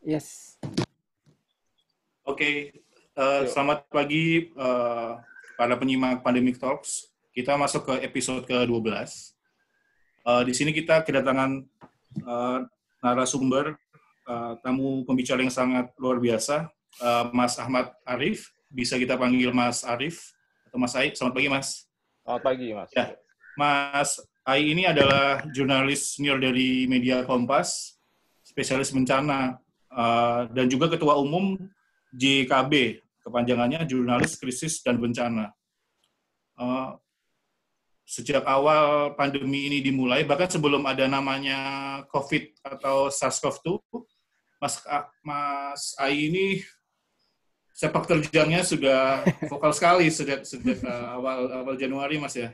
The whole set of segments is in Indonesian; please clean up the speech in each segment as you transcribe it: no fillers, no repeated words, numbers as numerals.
Yes. Oke, selamat pagi para penyimak Pandemic Talks. Kita masuk ke episode ke-12. Di sini kita kedatangan narasumber, tamu pembicara yang sangat luar biasa, Mas Ahmad Arif. Bisa kita panggil Mas Arif atau Mas Ai. Selamat pagi, Mas. Selamat pagi, Mas. Ya, Mas Ai ini adalah jurnalis senior dari Media Kompas, spesialis bencana, dan juga ketua umum JKB, kepanjangannya Jurnalis Krisis dan Bencana. Sejak awal pandemi ini dimulai, bahkan sebelum ada namanya COVID atau SARS-CoV-2, Mas Ai ini sepak terjangnya sudah vokal sekali sejak awal Januari, Mas ya.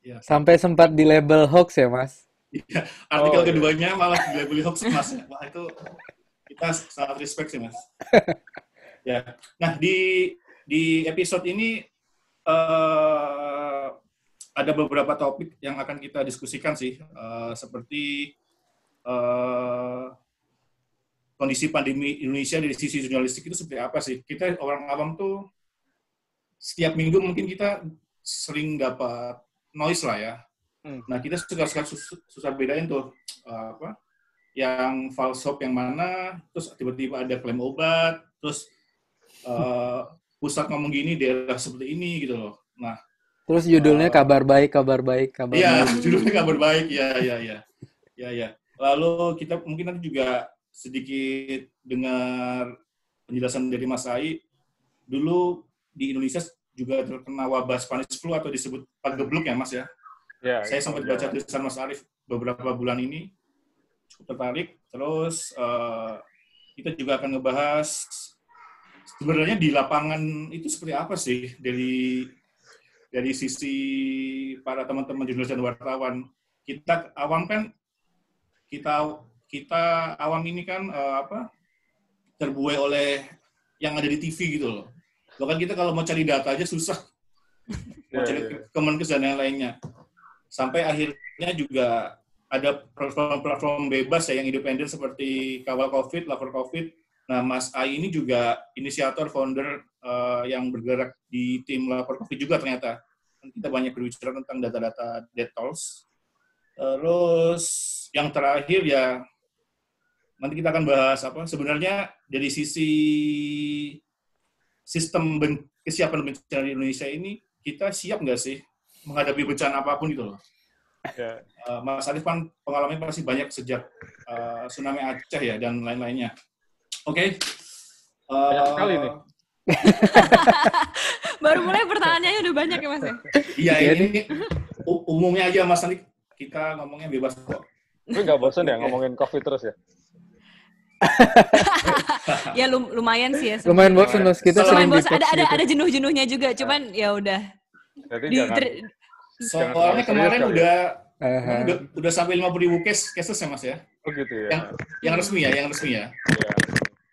Ya. Sampai sempat di label hoax ya, Mas? Ya, artikel keduanya malah di label hoax, Mas. Wah, itu kita sangat respect sih, Mas. Ya, nah di episode ini ada beberapa topik yang akan kita diskusikan sih, seperti kondisi pandemi Indonesia dari sisi jurnalistik itu seperti apa sih? Kita orang awam tuh setiap minggu mungkin kita sering dapat noise lah ya. Nah kita susah bedain tuh yang false hoax yang mana, terus tiba-tiba ada klaim obat, terus pusat ngomong gini, daerah seperti ini gitu loh. Nah, terus judulnya kabar baik. Iya, judulnya kabar baik, ya. Lalu kita mungkin nanti juga sedikit dengar penjelasan dari Mas Ai. Dulu di Indonesia juga terkena wabah Spanish flu atau disebut pagebluk ya, Mas ya. Ya, saya sempat baca tulisan Mas Arif beberapa bulan ini, cukup tertarik. Terus kita juga akan ngebahas sebenarnya di lapangan itu seperti apa sih dari sisi para teman-teman jurnalis dan wartawan. Kita awam kan, kita awam ini kan terbuai oleh yang ada di TV gitu loh. Bahkan kita kalau mau cari data aja susah. Mau cari Kemenkes dan yang lainnya. Sampai akhirnya juga ada platform bebas ya yang independen seperti Kawal COVID, Lapor COVID. Nah, Mas Ai ini juga inisiator, founder yang bergerak di tim Lapor COVID juga ternyata. Kita banyak berbicara tentang data-data death tolls. Terus yang terakhir ya, nanti kita akan bahas sebenarnya dari sisi sistem kesiapan bencana di Indonesia ini, kita siap nggak sih menghadapi bencana apapun gitu loh. Yeah. Mas Arif kan pengalamannya pasti banyak sejak tsunami Aceh ya dan lain-lainnya. Oke. Banyak sekali nih. Baru mulai pertanyaannya udah banyak ya, Mas ya? Iya, ini umumnya aja, Mas, nanti kita ngomongnya bebas kok. Tapi nggak bosan ya ngomongin COVID terus ya? Ya lumayan sih ya. Lumayan bosan, Mas. Kita sering ada jenuh-jenuhnya juga, cuman ya udah. Soalnya kemarin udah sampai 50.000 cases ya, Mas ya? Oh gitu ya. Yang resmi ya.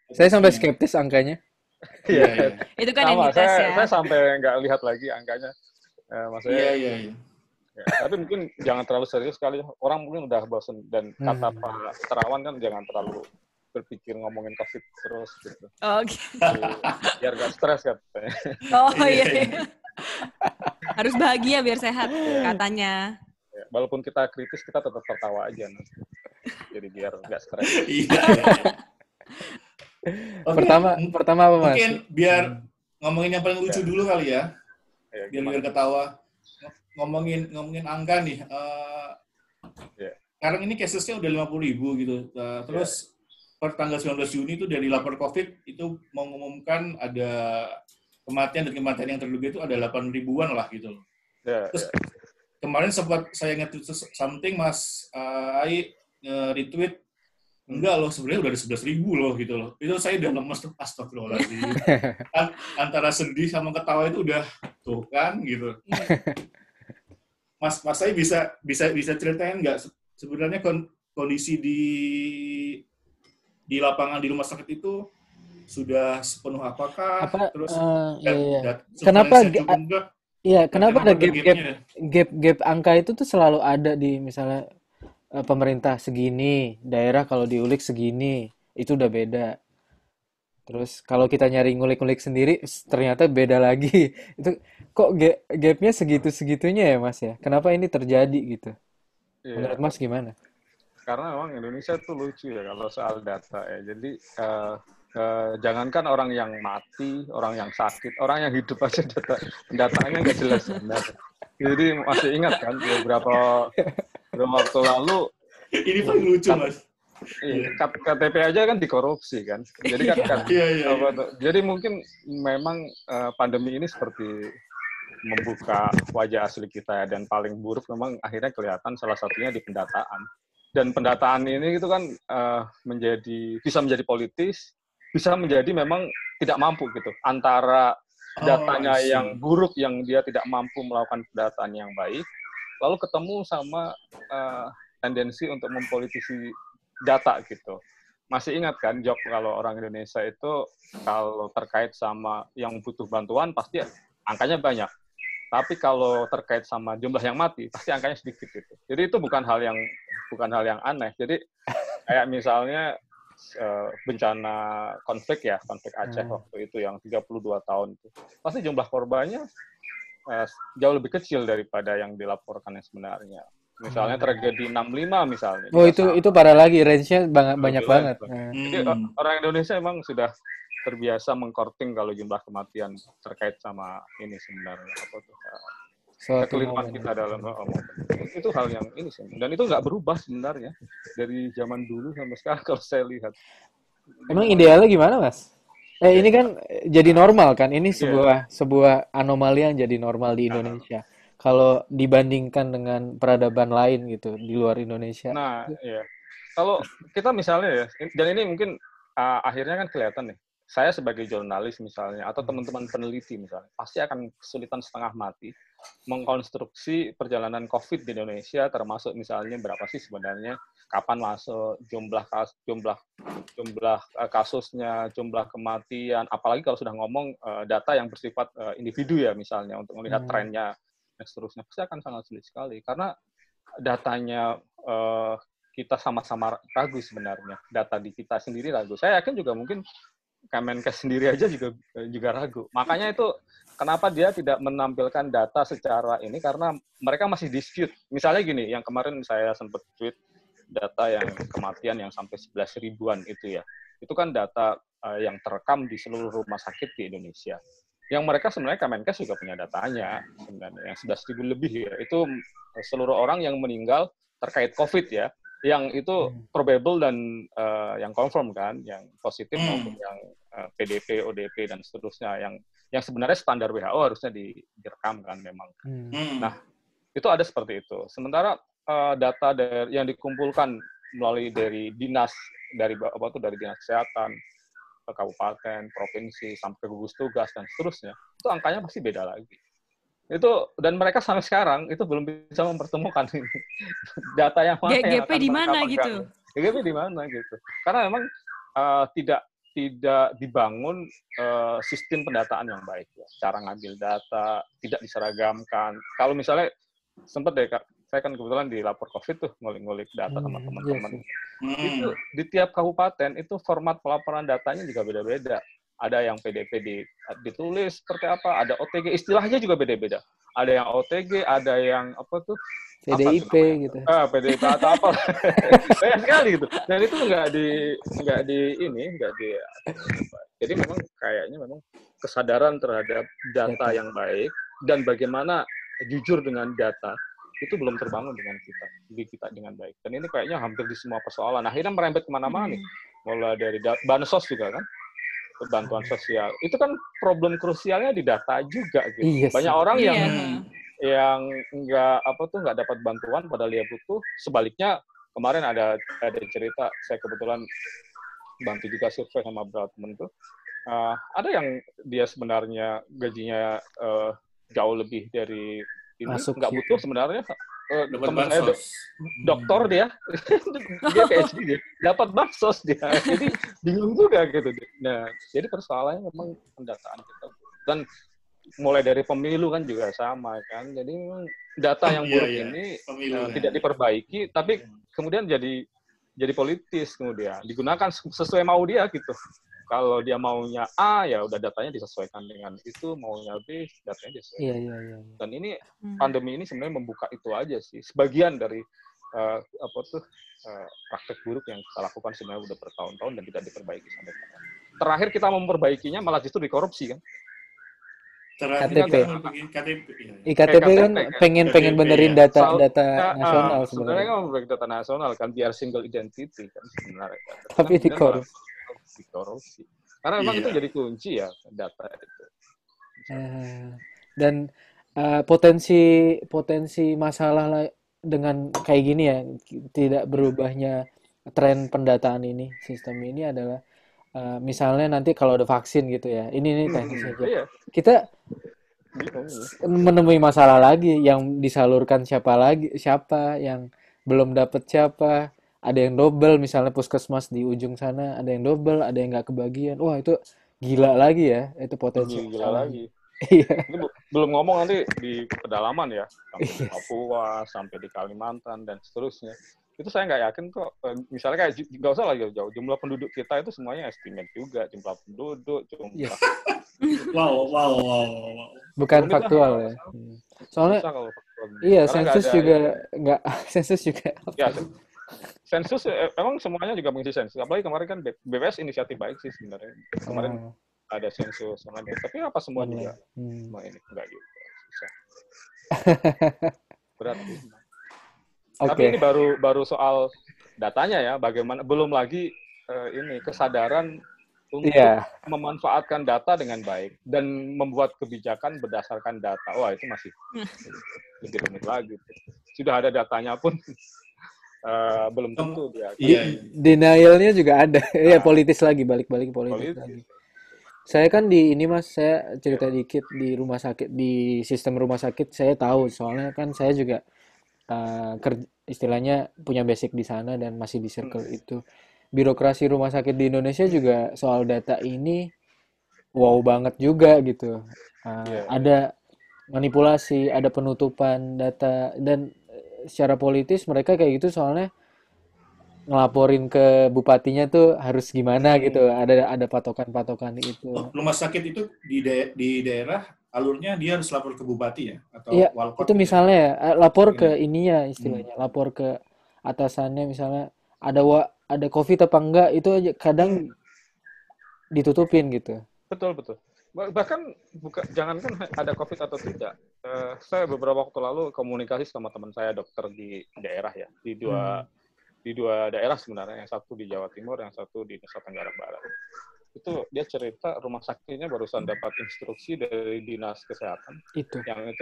Saya sampai skeptis angkanya. Iya. Itu kan yang dites ya. Saya sampai nggak lihat lagi angkanya. Maksudnya. Iya. Ya, tapi mungkin jangan terlalu serius sekali. Orang mungkin udah bosan dan kata Pak Terawan kan jangan terlalu berpikir ngomongin COVID terus gitu. Oke. Biar gak stres katanya. Oh iya. Harus bahagia biar sehat katanya. Ya, walaupun kita kritis kita tetap tertawa aja nanti. Jadi biar gak stres. Iya. Pertama apa, Mas? Mungkin biar ngomongin yang paling lucu dulu kali ya. Biar ketawa. Ngomongin angka nih. Sekarang ini cases-nya udah 50.000 gitu. Terus per tanggal 19 Juni itu dari Lapor COVID itu mengumumkan ada kematian yang terduga itu ada 8.000-an lah gitu loh. Terus kemarin sempat saya nge-tweet something, Mas Ai retweet, enggak loh, sebenarnya udah ada 11.000 loh gitu loh. Itu saya udah lemes tuh, astagfirullahaladzim. Antara sedih sama ketawa itu udah tuh kan gitu. Mas Ai bisa ceritain nggak sebenarnya kondisi di lapangan di rumah sakit itu sudah sepenuh apakah? Terus kenapa ada gap angka itu tuh selalu ada di misalnya pemerintah segini, daerah kalau diulik segini, itu udah beda. Terus kalau kita nyari ngulik-ngulik sendiri, ternyata beda lagi. Itu kok gapnya segitu-segitunya ya Mas ya? Kenapa ini terjadi gitu? Menurut Iya, Mas gimana? karena memang Indonesia tuh lucu ya kalau soal data ya. Jadi jangankan orang yang mati, orang yang sakit, orang yang hidup aja datanya nggak jelas sebenarnya. Jadi masih ingat kan beberapa waktu lalu Ini paling lucu, Mas. KTP aja kan dikorupsi kan. Jadi kan Iya. jadi mungkin memang pandemi ini seperti membuka wajah asli kita ya, dan paling buruk memang akhirnya kelihatan salah satunya di pendataan. Dan pendataan ini itu kan bisa menjadi politis, bisa menjadi memang tidak mampu gitu. Antara datanya yang buruk, yang dia tidak mampu melakukan pendataan yang baik, lalu ketemu sama tendensi untuk mempolitisi data gitu. Masih ingat kan, Jok, kalau orang Indonesia itu kalau terkait sama yang butuh bantuan pasti angkanya banyak. Tapi kalau terkait sama jumlah yang mati pasti angkanya sedikit gitu. Jadi itu bukan hal yang aneh. Jadi kayak misalnya bencana konflik Aceh waktu itu yang 32 tahun itu. Pasti jumlah korbannya jauh lebih kecil daripada yang dilaporkan yang sebenarnya. Misalnya tragedi 65 misalnya. Oh, itu parah lagi, range-nya banyak banget. Jadi orang Indonesia emang sudah terbiasa mengkorting kalau jumlah kematian terkait sama ini sebenarnya kekeliruan kita dalam itu hal yang ini sih. Dan itu nggak berubah sebenarnya dari zaman dulu sampai sekarang kalau saya lihat. Emang idealnya gimana, Mas? Ini kan jadi normal kan? Ini sebuah anomali yang jadi normal di Indonesia. Kalau dibandingkan dengan peradaban lain gitu di luar Indonesia. Nah, iya. Kalau kita misalnya ya, dan ini mungkin akhirnya kan kelihatan nih. Saya sebagai jurnalis misalnya, atau teman-teman peneliti misalnya, pasti akan kesulitan setengah mati mengkonstruksi perjalanan COVID di Indonesia, termasuk misalnya berapa sih sebenarnya, kapan masuk, jumlah kasusnya, jumlah kematian, apalagi kalau sudah ngomong data yang bersifat individu ya misalnya, untuk melihat trennya, dan seterusnya, pasti akan sangat sulit sekali. Karena datanya kita sama-sama ragu sebenarnya, data di kita sendiri ragu. Saya yakin juga mungkin Kemenkes sendiri aja juga ragu. Makanya itu kenapa dia tidak menampilkan data secara ini, karena mereka masih dispute. Misalnya gini, yang kemarin saya sempat tweet data yang kematian yang sampai 11 ribuan itu ya. Itu kan data yang terekam di seluruh rumah sakit di Indonesia. Yang mereka sebenarnya Kemenkes juga punya datanya, sebenarnya yang 11 ribu lebih ya. Itu seluruh orang yang meninggal terkait COVID ya. Yang itu probable dan yang confirm kan, yang positif maupun yang PDP, ODP dan seterusnya, yang sebenarnya standar WHO harusnya direkam kan memang. Nah, itu ada seperti itu. Sementara data yang dikumpulkan melalui dari dinas kesehatan, ke kabupaten, provinsi, sampai ke gugus tugas dan seterusnya, itu angkanya pasti beda lagi. Itu, dan mereka sampai sekarang itu belum bisa mempertemukan ini data yang mana yang akan di mana gitu. GP di mana gitu. Karena memang tidak dibangun sistem pendataan yang baik ya. Cara ngambil data tidak diseragamkan. Kalau misalnya sempat deh Kak, saya kan kebetulan di lapor COVID tuh ngulik-ngulik data sama teman-teman. Itu di tiap kabupaten itu format pelaporan datanya juga beda-beda. Ada yang PDP ditulis seperti apa, ada OTG, istilahnya juga beda-beda. Ada yang OTG, ada yang apa tuh? PDIP gitu. PDIP atau apa? Banyak sekali gitu. Dan itu nggak di. Jadi memang kayaknya memang kesadaran terhadap data yang baik dan bagaimana jujur dengan data itu belum terbangun di kita dengan baik. Dan ini kayaknya hampir di semua persoalan. Akhirnya merembet kemana-mana nih. Mulai dari bansos juga kan. Bantuan sosial itu kan problem krusialnya di data juga gitu. Yes. Banyak orang yang nggak dapat bantuan padahal dia butuh. Sebaliknya kemarin ada cerita, saya kebetulan bantu juga survei sama beberapa temen tuh, ada yang dia sebenarnya gajinya jauh lebih dari ini, nggak butuh sebenarnya. Teman saya dokter dia PhD dia dapat bansos dia, jadi bingung juga gitu. Nah, jadi persoalannya memang pendataan kita, dan mulai dari pemilu kan juga sama kan. Jadi memang data yang buruk ini tidak diperbaiki, tapi kemudian jadi jadi politis kemudian digunakan sesuai mau dia gitu. Kalau dia maunya A, ya udah datanya disesuaikan dengan itu, maunya B, datanya disesuaikan. Iya. Dan ini pandemi ini sebenarnya membuka itu aja sih. Sebagian dari praktek buruk yang kita lakukan sebenarnya udah bertahun-tahun dan tidak diperbaiki sampai sekarang. Terakhir kita memperbaikinya malah justru dikorupsi kan. Terakhir KTP. KTP. IKTP kan pengen KTP, benerin ya. data nasional sebenarnya sebenarnya. kan memperbaiki data nasional kan biar single identity kan sebenarnya. Tapi dikorupsi. Karena memang itu jadi kunci ya data itu. Dan potensi masalah dengan kayak gini ya, tidak berubahnya tren pendataan ini, sistem ini adalah misalnya nanti kalau ada vaksin gitu ya, ini teknis aja. Iya. Kita menemui masalah lagi, yang disalurkan siapa yang belum dapat siapa, ada yang double misalnya puskesmas di ujung sana, ada yang double, ada yang nggak kebagian. Wah itu gila lagi ya, itu potensi gila lagi. Iya. Ini belum ngomong nanti di pedalaman ya, sampai di Papua, sampai di Kalimantan dan seterusnya. Itu saya nggak yakin kok, misalnya kayak nggak usah lah jauh-jauh, jumlah penduduk kita itu semuanya estimate juga, jumlah penduduk, jumlah. Wow. Bukan faktual ya. Soalnya iya, sensus juga nggak sensus juga. Ya, sensus emang semuanya juga mengisi sensus. Apalagi kemarin kan BPS inisiatif baik sih sebenarnya. Kemarin ada sensus online, tapi apa semua juga semua ini enggak juga. Susah. Berat. Tapi ini baru soal datanya ya, bagaimana belum lagi ini kesadaran untuk memanfaatkan data dengan baik dan membuat kebijakan berdasarkan data. Wah, itu masih lebih rumit lagi. Sudah ada datanya pun belum tentu dia. Denialnya juga ada. Ya politis lagi, balik-balik politis lagi. Saya kan saya cerita dikit di rumah sakit, di sistem rumah sakit saya tahu, soalnya kan saya juga istilahnya punya basic di sana dan masih di circle itu. Birokrasi rumah sakit di Indonesia juga soal data ini wow banget juga gitu. Ada manipulasi, ada penutupan data, dan secara politis mereka kayak gitu soalnya ngelaporin ke bupatinya tuh harus gimana gitu. Ada patokan-patokan itu. Rumah sakit itu di daerah alurnya dia harus lapor ke bupati ya atau iya, walkot itu gitu misalnya ya, lapor ke ininya istilahnya, lapor ke atasannya misalnya ada COVID apa enggak, itu aja kadang ditutupin gitu. Betul. Bahkan jangankan ada COVID atau tidak. Saya beberapa waktu lalu komunikasi sama teman saya dokter di daerah ya, di dua daerah sebenarnya, yang satu di Jawa Timur, yang satu di Nusa Tenggara Barat. Itu dia cerita rumah sakitnya barusan dapat instruksi dari dinas kesehatan. Yang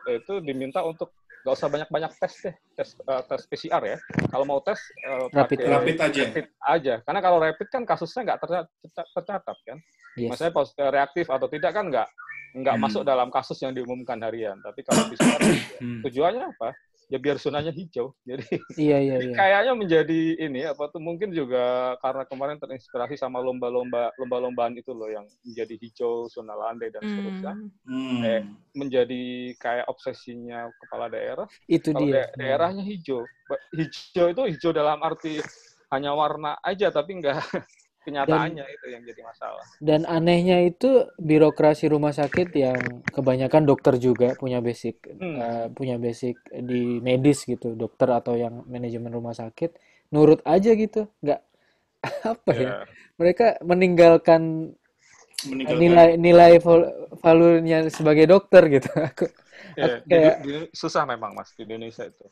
itu diminta untuk nggak usah banyak-banyak tes PCR ya. Kalau mau tes rapid aja. Karena kalau rapid kan kasusnya nggak tercatat kan. Maksudnya reaktif atau tidak kan nggak masuk dalam kasus yang diumumkan harian. Tapi kalau PCR tujuannya apa? Ya biar zonanya hijau. Jadi kayaknya menjadi ini mungkin juga karena kemarin terinspirasi sama lomba-lombaan itu loh yang menjadi hijau, zona landai dan seterusnya. Menjadi kayak obsesinya kepala daerah. Itu kalau dia. Daerahnya hijau. Hijau itu hijau dalam arti hanya warna aja tapi enggak kenyataannya itu yang jadi masalah. Dan anehnya itu birokrasi rumah sakit yang kebanyakan dokter juga punya basic di medis gitu, dokter atau yang manajemen rumah sakit nurut aja gitu, nggak mereka meninggalkan nilai valuenya sebagai dokter gitu. Susah memang Mas di Indonesia itu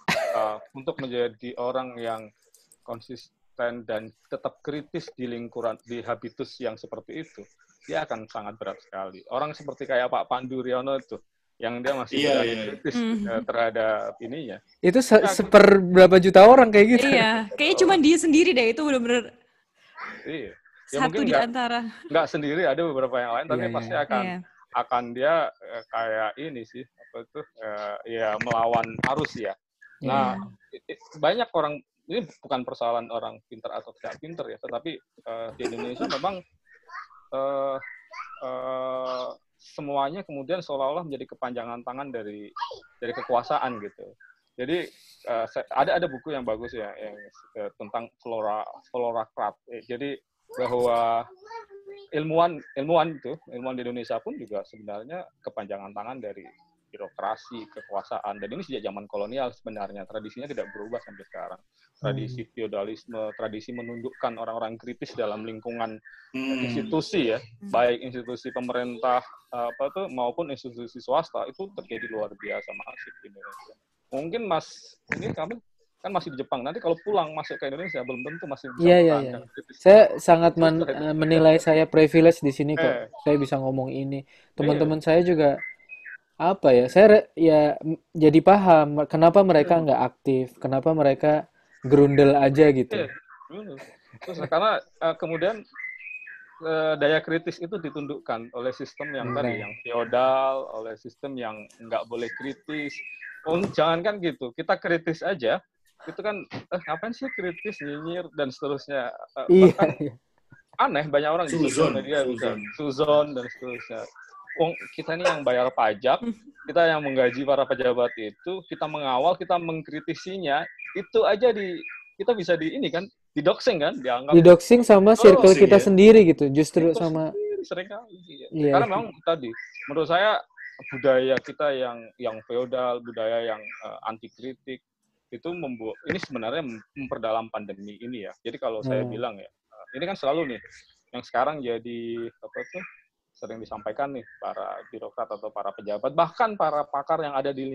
untuk menjadi orang yang konsisten dan tetap kritis di lingkuran, di habitus yang seperti itu, dia akan sangat berat sekali. Orang seperti kayak Pak Pandu Riono itu, yang dia masih kritis terhadap ininya. Itu seberapa juta orang kayak gitu? Iya, kayaknya cuma dia sendiri deh, itu benar-benar satu di antara. Nggak sendiri, ada beberapa yang lain, tapi pasti akan dia kayak ini sih, melawan arus ya. Nah, banyak orang, ini bukan persoalan orang pintar atau tidak pintar ya, tetapi di Indonesia memang semuanya kemudian seolah-olah menjadi kepanjangan tangan dari kekuasaan gitu. Jadi ada buku yang bagus ya yang tentang flora craft. Jadi bahwa ilmuwan di Indonesia pun juga sebenarnya kepanjangan tangan dari birokrasi, kekuasaan, dan ini sejak zaman kolonial sebenarnya, tradisinya tidak berubah sampai sekarang. Tradisi feodalisme, tradisi menundukkan orang-orang kritis dalam lingkungan institusi ya, baik institusi pemerintah maupun institusi swasta, itu terjadi luar biasa masif di Indonesia. Mungkin Mas, ini kami kan masih di Jepang, nanti kalau pulang masuk ke Indonesia belum tentu masih bisa Iya. Saya sangat menilai saya privilege di sini kok. Saya bisa ngomong ini. Teman-teman saya juga apa ya? Saya jadi paham kenapa mereka nggak aktif, kenapa mereka gerundel aja gitu. Terus karena kemudian daya kritis itu ditundukkan oleh sistem yang tadi, yang feodal, oleh sistem yang nggak boleh kritis. Jangankan gitu, kita kritis aja. Itu kan ngapain sih kritis, nyinyir dan seterusnya, bahkan aneh banyak orang di sosial media suzon dan seterusnya. Kita ini yang bayar pajak, kita yang menggaji para pejabat itu, kita mengawal, kita mengkritisinya, itu aja kita bisa didoxing kan, dianggap didoxing sama circle kita sendiri gitu, justru sama seringkali. Karena memang tadi menurut saya budaya kita yang feodal, budaya yang anti kritik, itu membuat ini sebenarnya memperdalam pandemi ini ya. Jadi kalau saya bilang ya, ini kan selalu nih yang sekarang jadi sering disampaikan nih para birokrat atau para pejabat, bahkan para pakar yang ada di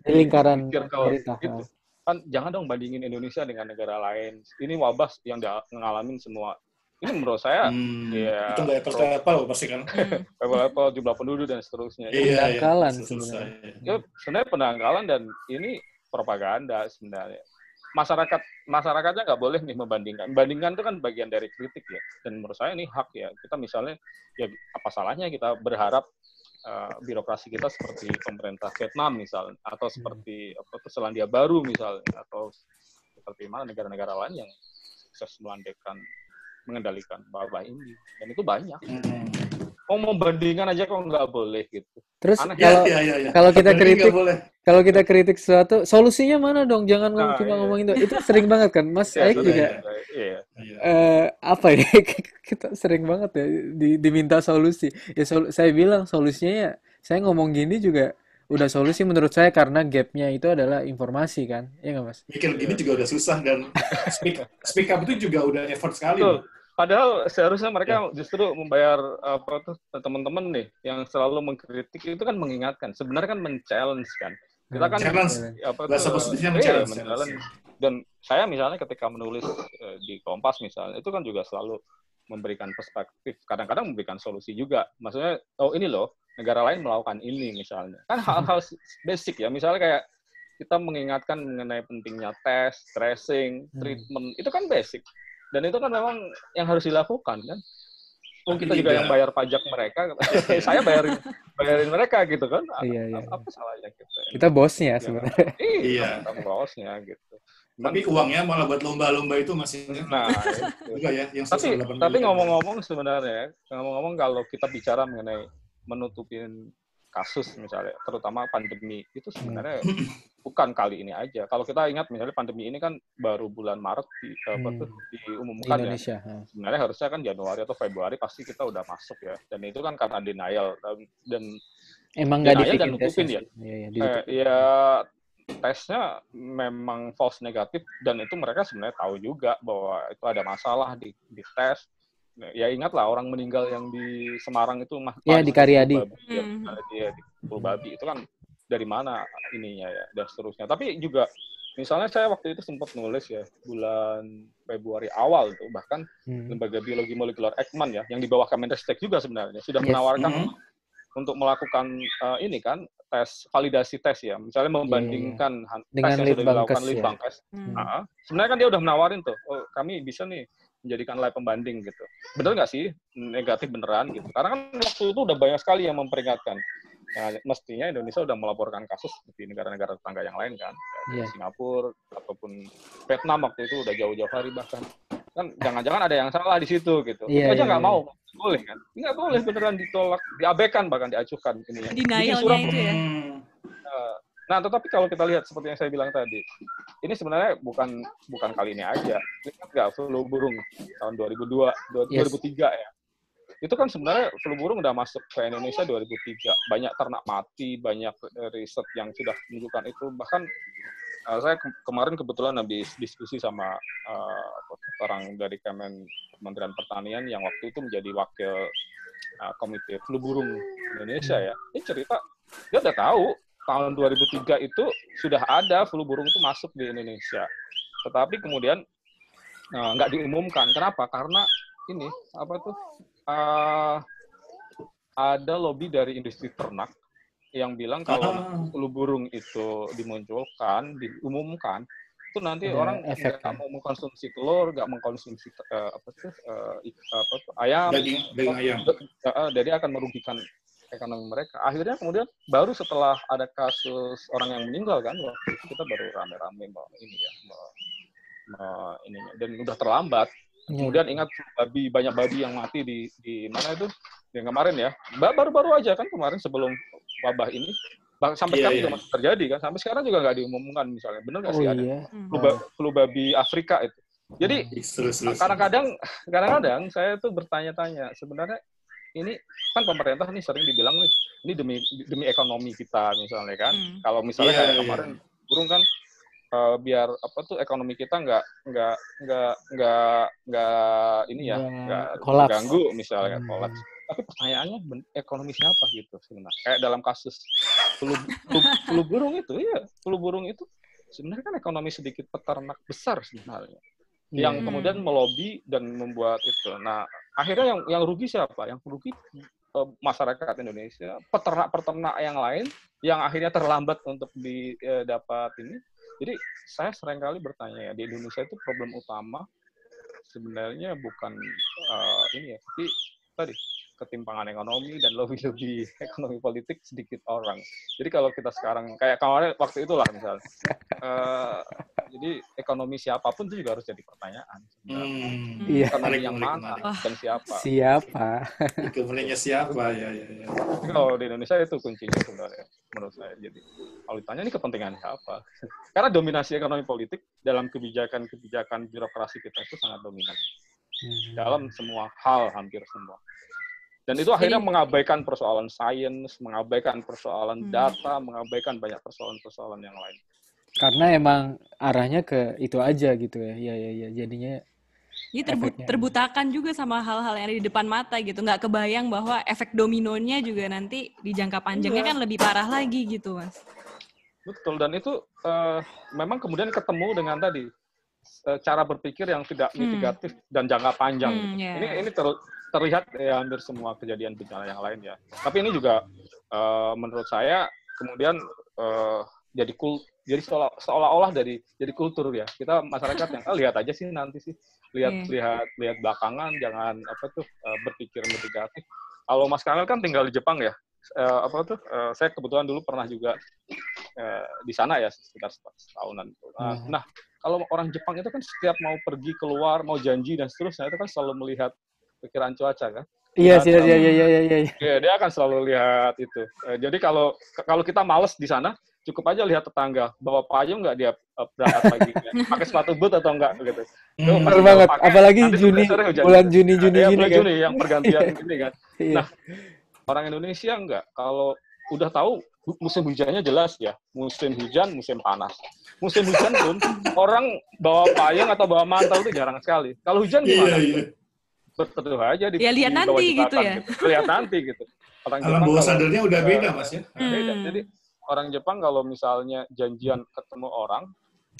lingkaran pemerintah gitu. Kan jangan dong bandingin Indonesia dengan negara lain. Ini wabah yang ngalamin semua. Ini menurut saya itu nggak apple pasti kan. Apple jumlah penduduk dan seterusnya. Pendangkalan sebenarnya. Sebenarnya pendangkalan dan ini propaganda sebenarnya. Masyarakatnya nggak boleh nih membandingkan itu kan bagian dari kritik ya, dan menurut saya ini hak ya. Kita misalnya ya apa salahnya kita berharap birokrasi kita seperti pemerintah Vietnam misalnya, atau seperti Selandia Baru misalnya, atau seperti mana negara-negara lain yang sukses mengendalikan wabah ini, dan itu banyak. Mau bandingkan aja kok nggak boleh gitu. Terus kalau kita kritik sesuatu, solusinya mana dong? Jangan cuma ngomongin itu sering banget kan, Mas Aik juga. Apa ya? Kita sering banget ya diminta solusi. Ya saya bilang solusinya ya, saya ngomong gini juga udah solusi menurut saya karena gapnya itu adalah informasi kan, ya nggak Mas? Mikir gini juga udah susah dan speak up itu juga udah effort sekali. Padahal seharusnya mereka justru membayar teman-teman nih yang selalu mengkritik itu kan mengingatkan, sebenarnya kan men-challenge kan. Kita kan challenge. Dan saya misalnya ketika menulis di Kompas misalnya, itu kan juga selalu memberikan perspektif, kadang-kadang memberikan solusi juga. Maksudnya, ini loh, negara lain melakukan ini misalnya. Kan hal-hal basic ya, misalnya kayak kita mengingatkan mengenai pentingnya tes, tracing, treatment, itu kan basic. Dan itu kan memang yang harus dilakukan kan. Kita juga yang bayar pajak mereka, saya bayarin mereka gitu kan. Apa salahnya kita? Kita bosnya sebenarnya. Iya, kita bosnya gitu. Tapi uangnya malah buat lomba-lomba itu masih. Nah, juga ya. Yang tapi ngomong-ngomong sebenarnya, kalau kita bicara mengenai menutupin kasus misalnya, terutama pandemi, itu sebenarnya bukan kali ini aja. Kalau kita ingat misalnya pandemi ini kan baru bulan Maret diumumkan di Indonesia, ya. Sebenarnya harusnya kan Januari atau Februari pasti kita udah masuk ya. Dan itu kan karena denial dan emang nggak dibikin nutupin ya. Ya tesnya memang false negatif dan itu mereka sebenarnya tahu juga bahwa itu ada masalah di tes. Ya ingatlah orang meninggal yang di Semarang itu di Karyadi. Dia di Purbabi itu kan dari mana ininya ya dan seterusnya. Tapi juga misalnya saya waktu itu sempat nulis ya bulan Februari awal tuh bahkan lembaga biologi molekuler Ekman ya yang di bawah Kemenristek juga sebenarnya sudah menawarkan untuk melakukan ini kan validasi tes ya. Misalnya membandingkan tes yang sudah dilakukan Litbangkes. Sebenarnya kan dia udah menawarin tuh, kami bisa nih menjadikan lab pembanding gitu. Bener nggak sih negatif beneran gitu? Karena kan waktu itu udah banyak sekali yang memperingatkan. Nah, mestinya Indonesia udah melaporkan kasus seperti negara-negara tetangga yang lain kan, Singapura ataupun Vietnam waktu itu udah jauh-jauh hari bahkan. Kan jangan-jangan ada yang salah di situ gitu. Itu aja nggak mau, boleh kan? Nggak boleh beneran ditolak, diabaikan bahkan diacuhkan ini. Denialnya itu ya. Nah, tetapi kalau kita lihat seperti yang saya bilang tadi, ini sebenarnya bukan kali ini aja. Ingat nggak flu burung tahun 2002, Yes. 2003 ya? Itu kan sebenarnya flu burung udah masuk ke Indonesia 2003. Banyak ternak mati, banyak riset yang sudah menunjukkan itu. Bahkan saya kemarin kebetulan habis diskusi sama orang dari Kementerian Pertanian yang waktu itu menjadi wakil komite flu burung Indonesia ya. Ini cerita, dia udah tahu tahun 2003 itu sudah ada flu burung itu masuk di Indonesia. Tetapi kemudian nggak diumumkan. Kenapa? Karena ini ada lobby dari industri ternak yang bilang kalau flu burung itu dimunculkan, diumumkan, itu nanti orang nggak mau mengkonsumsi telur, nggak mengkonsumsi ayam, daging ayam. Jadi akan merugikan ekonomi mereka. Akhirnya kemudian baru setelah ada kasus orang yang meninggal kan, waktu itu kita baru rame-rame dan udah terlambat. Kemudian ingat banyak babi yang mati di mana itu yang kemarin ya, baru-baru aja kan kemarin sebelum wabah ini, sampai sekarang juga masih terjadi kan, sampai sekarang juga nggak diumumkan misalnya, benar nggak sih ada flu babi Afrika itu. Jadi kadang-kadang saya tuh bertanya-tanya, sebenarnya ini kan pemerintah nih sering dibilang nih, ini demi ekonomi kita misalnya kan, kalau misalnya kayak kemarin burung kan biar ekonomi kita nggak terganggu misalnya kolaps. Tapi pertanyaannya ekonomi siapa gitu sebenarnya? Kayak dalam kasus flu burung itu, flu burung itu sebenarnya kan ekonomi sedikit peternak besar sebenarnya, yang kemudian melobi dan membuat itu. Nah, akhirnya yang rugi siapa? Yang rugi masyarakat Indonesia, peternak yang lain yang akhirnya terlambat untuk didapat ini. Jadi saya seringkali bertanya ya, di Indonesia itu problem utama sebenarnya bukan ini ya, tapi tadi ketimpangan ekonomi dan lobby-lobby ekonomi politik sedikit orang. Jadi kalau kita sekarang kayak kemarin waktu itulah misalnya, jadi ekonomi siapapun itu juga harus jadi pertanyaan. Ekonomi yang mana dan siapa? Ekonominya siapa ya. Kalau di Indonesia itu kuncinya sebenarnya menurut saya. Jadi kalau ditanya ini kepentingan siapa? Karena dominasi ekonomi politik dalam kebijakan birokrasi kita itu sangat dominan dalam semua hal, hampir semua. Dan itu akhirnya mengabaikan persoalan sains, mengabaikan persoalan data, mengabaikan banyak persoalan-persoalan yang lain. Karena emang arahnya ke itu aja gitu ya. Ya, jadinya ini terbutakan juga sama hal-hal yang ada di depan mata gitu. Nggak kebayang bahwa efek dominonya juga nanti di jangka panjangnya kan lebih parah lagi gitu, Mas. Betul, dan itu memang kemudian ketemu dengan tadi cara berpikir yang tidak mitigatif dan jangka panjang. Gitu. Ini terlihat ya hampir semua kejadian bencana yang lain ya. Tapi ini juga menurut saya kemudian jadi seolah-olah jadi kultur ya. Kita masyarakat yang lihat aja sih nanti sih, lihat belakangan, jangan berpikir mitigatif. Kalau Mas Kamil kan tinggal di Jepang ya. Saya kebetulan dulu pernah juga di sana ya sekitar setahunan. Nah, kalau orang Jepang itu kan setiap mau pergi keluar, mau janji dan seterusnya itu kan selalu melihat perkiraan cuaca kan. Iya. Iya, dia akan selalu lihat itu. Jadi kalau kita males di sana, cukup aja lihat tetangga bawa payung nggak dia berangkat pagi, pakai sepatu boot atau enggak gitu. Benar banget. Apalagi bulan Juni kan. Yang pergantian ini kan. Nah, orang Indonesia enggak. Kalau udah tahu musim hujannya jelas ya, musim hujan, musim panas. Musim hujan pun orang bawa payung atau bawa mantel itu jarang sekali. Kalau hujan gimana? Betul aja di lihat nanti gitu ya. Gitu. Lihat nanti gitu. Orang Jepang bawah sadarnya udah beda Mas ya. Beda. Jadi orang Jepang kalau misalnya janjian ketemu orang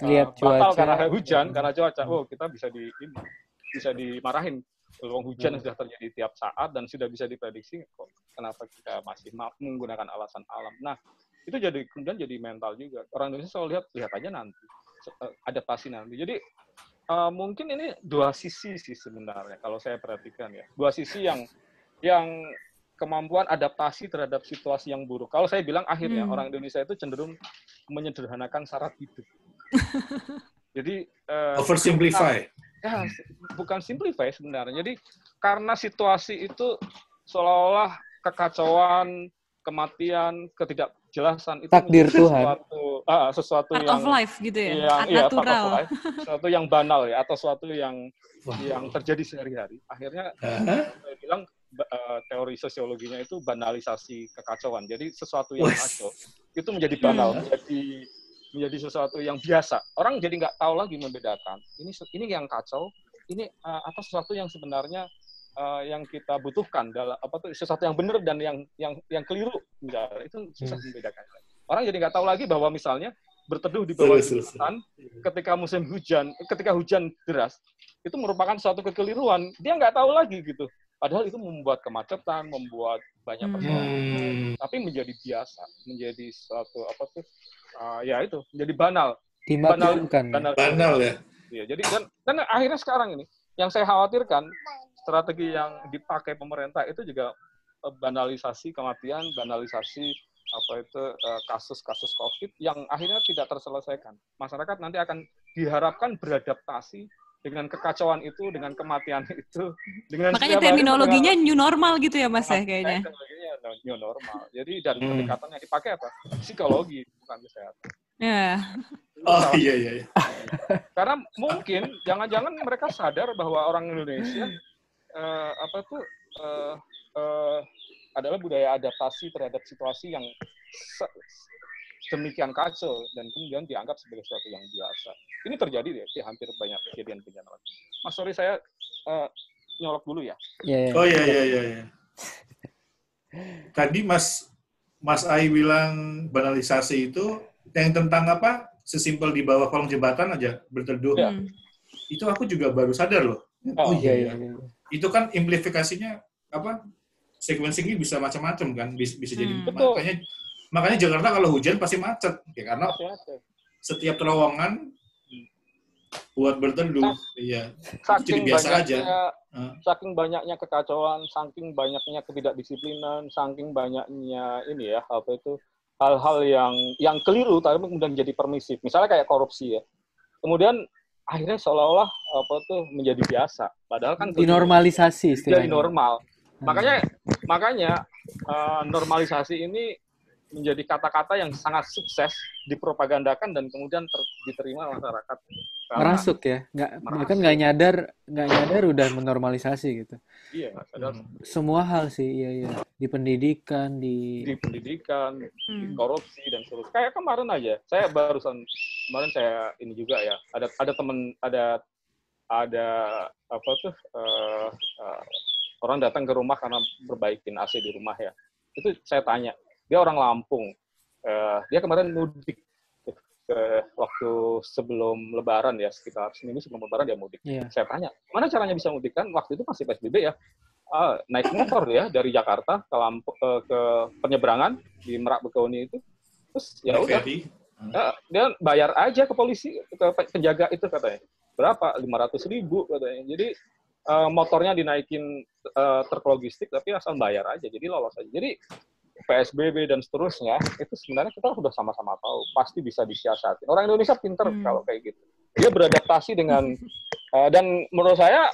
lihat batal cuaca karena hujan, karena cuaca, kita bisa dimarahin. Kalau hujan sudah terjadi tiap saat dan sudah bisa diprediksi, kok kenapa kita masih menggunakan alasan alam? Nah, itu kemudian jadi mental juga. Orang Indonesia selalu lihat aja nanti, adaptasi nanti. Jadi mungkin ini dua sisi sih sebenarnya kalau saya perhatikan ya. Dua sisi yang kemampuan adaptasi terhadap situasi yang buruk. Kalau saya bilang akhirnya orang Indonesia itu cenderung menyederhanakan syarat hidup. Jadi oversimplify. Ya, bukan simplify sebenarnya. Jadi karena situasi itu seolah-olah kekacauan, kematian, ketidakjelasan itu Takdir menjadi Tuhan. sesuatu Part yang of life gitu ya, part of natural. life, sesuatu yang banal ya, atau sesuatu yang terjadi sehari-hari. Akhirnya saya bilang teori sosiologinya itu banalisasi kekacauan. Jadi sesuatu yang kacau itu menjadi banal, menjadi sesuatu yang biasa. Orang jadi nggak tahu lagi membedakan ini yang kacau, ini atau sesuatu yang sebenarnya yang kita butuhkan dalam sesuatu yang benar dan yang keliru, misalnya itu susah membedakan. Orang jadi nggak tahu lagi bahwa misalnya berteduh di bawah jembatan ketika hujan deras itu merupakan suatu kekeliruan. Dia nggak tahu lagi gitu. Padahal itu membuat kemacetan, membuat banyak persoalan, tapi menjadi biasa, menjadi suatu itu menjadi banal. Banal ya. Ya, jadi dan akhirnya sekarang ini yang saya khawatirkan strategi yang dipakai pemerintah itu juga banalisasi kematian, banalisasi kasus-kasus COVID yang akhirnya tidak terselesaikan. Masyarakat nanti akan diharapkan beradaptasi dengan kekacauan itu, dengan kematian itu, dengan makanya terminologinya new normal gitu ya Mas ya kayaknya. Teknologinya new normal. Jadi dan pendekatan yang dipakai apa? Psikologi, bukan kesehatan. Ya. Oh iya. Karena mungkin jangan-jangan mereka sadar bahwa orang Indonesia adalah budaya adaptasi terhadap situasi yang demikian kacau dan kemudian dianggap sebagai sesuatu yang biasa. Ini terjadi di hampir banyak kejadian bencana. Mas, sorry saya nyolok dulu ya. Oh iya. Tadi Mas Ai bilang banalisasi itu yang tentang apa? Sesimpel di bawah kolong jembatan aja berteduh. Itu aku juga baru sadar loh. Oh iya. Itu kan implifikasinya apa? Sequencing-nya bisa macam-macam kan, bisa jadi makanya Jakarta kalau hujan pasti macet ya karena setiap terowongan buat berteduh. Iya. Jadi biasa aja. Saking banyaknya kekacauan, saking banyaknya ketidakdisiplinan, saking banyaknya hal-hal yang keliru tapi kemudian jadi permisif. Misalnya kayak korupsi ya. Kemudian akhirnya seolah-olah menjadi biasa. Padahal kan dinormalisasi istilahnya. Jadi normal. Makanya normalisasi ini menjadi kata-kata yang sangat sukses dipropagandakan dan kemudian diterima masyarakat. Merasuk ya, bahkan nggak nyadar udah menormalisasi gitu. Iya, nggak sadar. Semua hal sih, iya. Di pendidikan, di korupsi dan seterusnya. Kayak kemarin aja, kemarin saya ini juga ya, ada teman, ada orang datang ke rumah karena perbaikin AC di rumah ya. Itu saya tanya, dia orang Lampung. Dia kemarin mudik waktu sebelum Lebaran ya, sekitar seminggu sebelum Lebaran dia mudik. Yeah. Saya tanya, mana caranya bisa mudik kan? Waktu itu masih PSBB ya. Naik motor ya dari Jakarta ke penyeberangan di Merak Bekauheni itu. Terus ya udah. Dia bayar aja ke polisi, ke penjaga itu katanya. Berapa? 500.000 katanya. Jadi motornya dinaikin truk logistik tapi asal bayar aja, jadi lolos aja. Jadi PSBB dan seterusnya itu sebenarnya kita sudah sama-sama tahu pasti bisa disiasati. Orang Indonesia pinter kalau kayak gitu. Dia beradaptasi dengan dan menurut saya